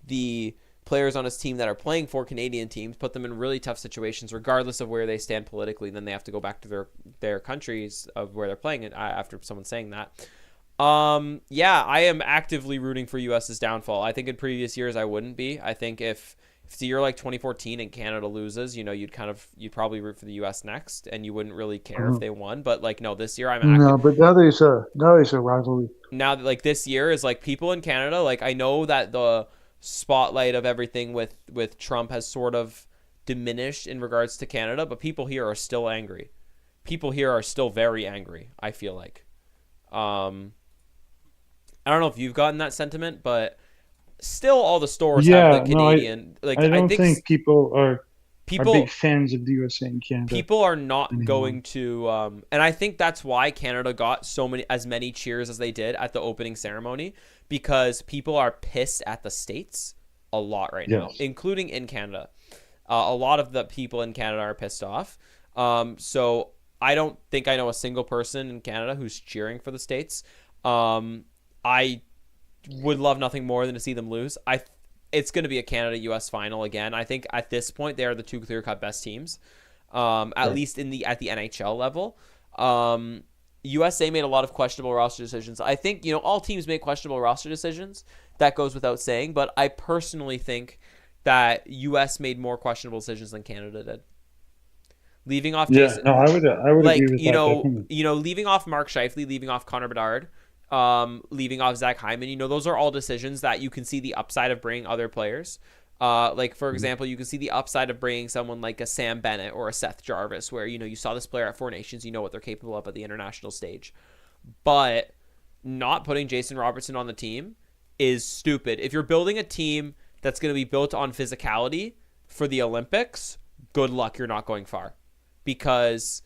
The players on his team that are playing for Canadian teams put them in really tough situations, regardless of where they stand politically. Then they have to go back to their countries of where they're playing it after someone saying that. Yeah, I am actively rooting for US's downfall. I think in previous years I wouldn't be. I think if it's a year like 2014 and Canada loses, you'd probably root for the US next, and you wouldn't really care if they won. But like, no, this year I'm active. No, but now there's a rivalry. Now that like this year is like people in Canada, like I know that the spotlight of everything with Trump has sort of diminished in regards to Canada, but people here are still angry. People here are still very angry, I feel like. I don't know if you've gotten that sentiment, but still all the stores have the Canadian. I don't think people are big fans of the USA and Canada. People are not going to, and I think that's why Canada got as many cheers as they did at the opening ceremony, because people are pissed at the States a lot right now, including in Canada. A lot of the people in Canada are pissed off. So I don't think I know a single person in Canada who's cheering for the States. I would love nothing more than to see them lose. It's going to be a Canada-US final again. I think at this point they are the two clear-cut best teams, at least at the NHL level. USA made a lot of questionable roster decisions. I think all teams make questionable roster decisions. That goes without saying. But I personally think that US made more questionable decisions than Canada did. Leaving off Jason, I would agree with that. Leaving off Mark Scheifele, leaving off Connor Bedard, leaving off Zach Hyman, those are all decisions that you can see the upside of bringing other players. Like for example, you can see the upside of bringing someone like a Sam Bennett or a Seth Jarvis, where you saw this player at Four Nations, what they're capable of at the international stage. But not putting Jason Robertson on the team is stupid. If you're building a team that's going to be built on physicality for the Olympics, good luck. You're not going far, because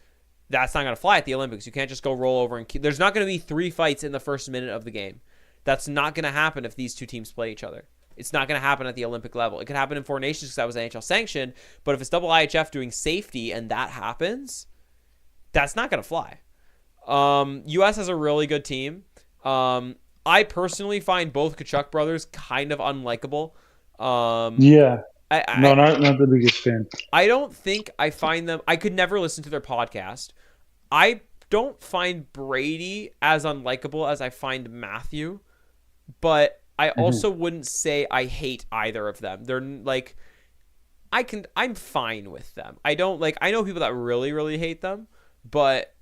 that's not going to fly at the Olympics. You can't just go roll over and there's not going to be 3 fights in the first minute of the game. That's not going to happen if these two teams play each other. It's not going to happen at the Olympic level. It could happen in Four Nations because that was NHL sanctioned, but if it's double IHF doing safety and that happens, that's not going to fly. US has a really good team. I personally find both Tkachuk brothers kind of unlikable. Not the biggest fan. I don't think I find them. I could never listen to their podcast. I don't find Brady as unlikable as I find Matthew, but I also wouldn't say I hate either of them. They're like, I'm fine with them. I know people that really, really hate them, but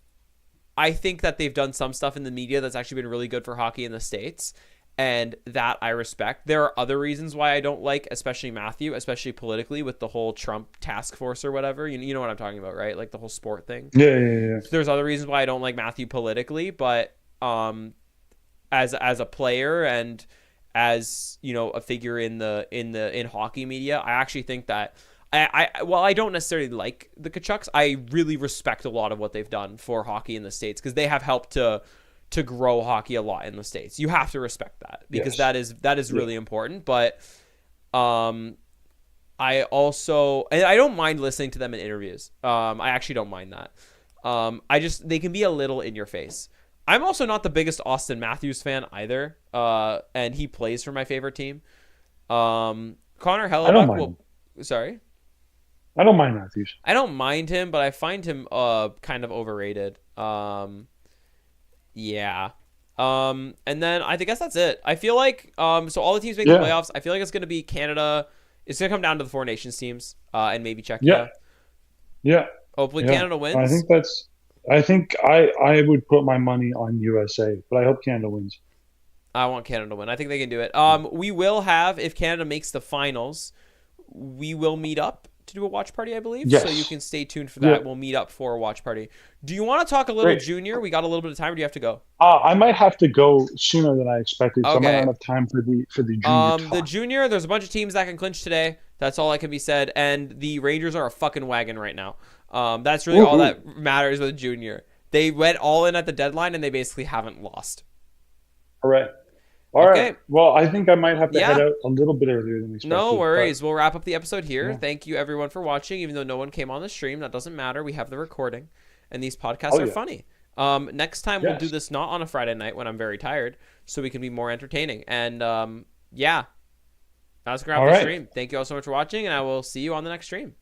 I think that they've done some stuff in the media that's actually been really good for hockey in the States, and that I respect. There are other reasons why I don't like, especially Matthew, especially politically with the whole Trump task force or whatever. You know what I'm talking about, right? Like the whole sport thing. Yeah. So there's other reasons why I don't like Matthew politically, but as a player and as a figure in hockey media, I actually think that I don't necessarily like the Tkachuks. I really respect a lot of what they've done for hockey in the States, because they have helped to grow hockey a lot in the States. You have to respect that, because that is really important. But I don't mind listening to them in interviews. I actually don't mind that. They can be a little in your face. I'm also not the biggest Austin Matthews fan either, and he plays for my favorite team. Connor Hellebuck. Sorry. I don't mind Matthews. I don't mind him, but I find him kind of overrated. Yeah. And then I guess that's it. I feel like so all the teams make the playoffs. I feel like it's going to be Canada. It's going to come down to the Four Nations teams and maybe Czechia. Yeah. Hopefully Canada wins. I think I would put my money on USA, but I hope Canada wins. I want Canada to win. I think they can do it. We will have, if Canada makes the finals, we will meet up to do a watch party, I believe. Yes. So you can stay tuned for that. Yeah. We'll meet up for a watch party. Do you want to talk a little Great. junior? We got a little bit of time, or do you have to go? I might have to go sooner than I expected. So I might Okay. not have time for the junior talk. The junior, there's a bunch of teams that can clinch today. That's all that can be said. And the Rangers are a fucking wagon right now. That's really all that matters with junior. They went all in at the deadline, and they basically haven't lost. All right. All right. Well, I think I might have to head out a little bit earlier than expected. No worries. We'll wrap up the episode here. Yeah. Thank you, everyone, for watching. Even though no one came on the stream, that doesn't matter. We have the recording, and these podcasts are funny. Next time we'll do this not on a Friday night when I'm very tired, so we can be more entertaining. And that's gonna wrap the stream. Thank you all so much for watching, and I will see you on the next stream.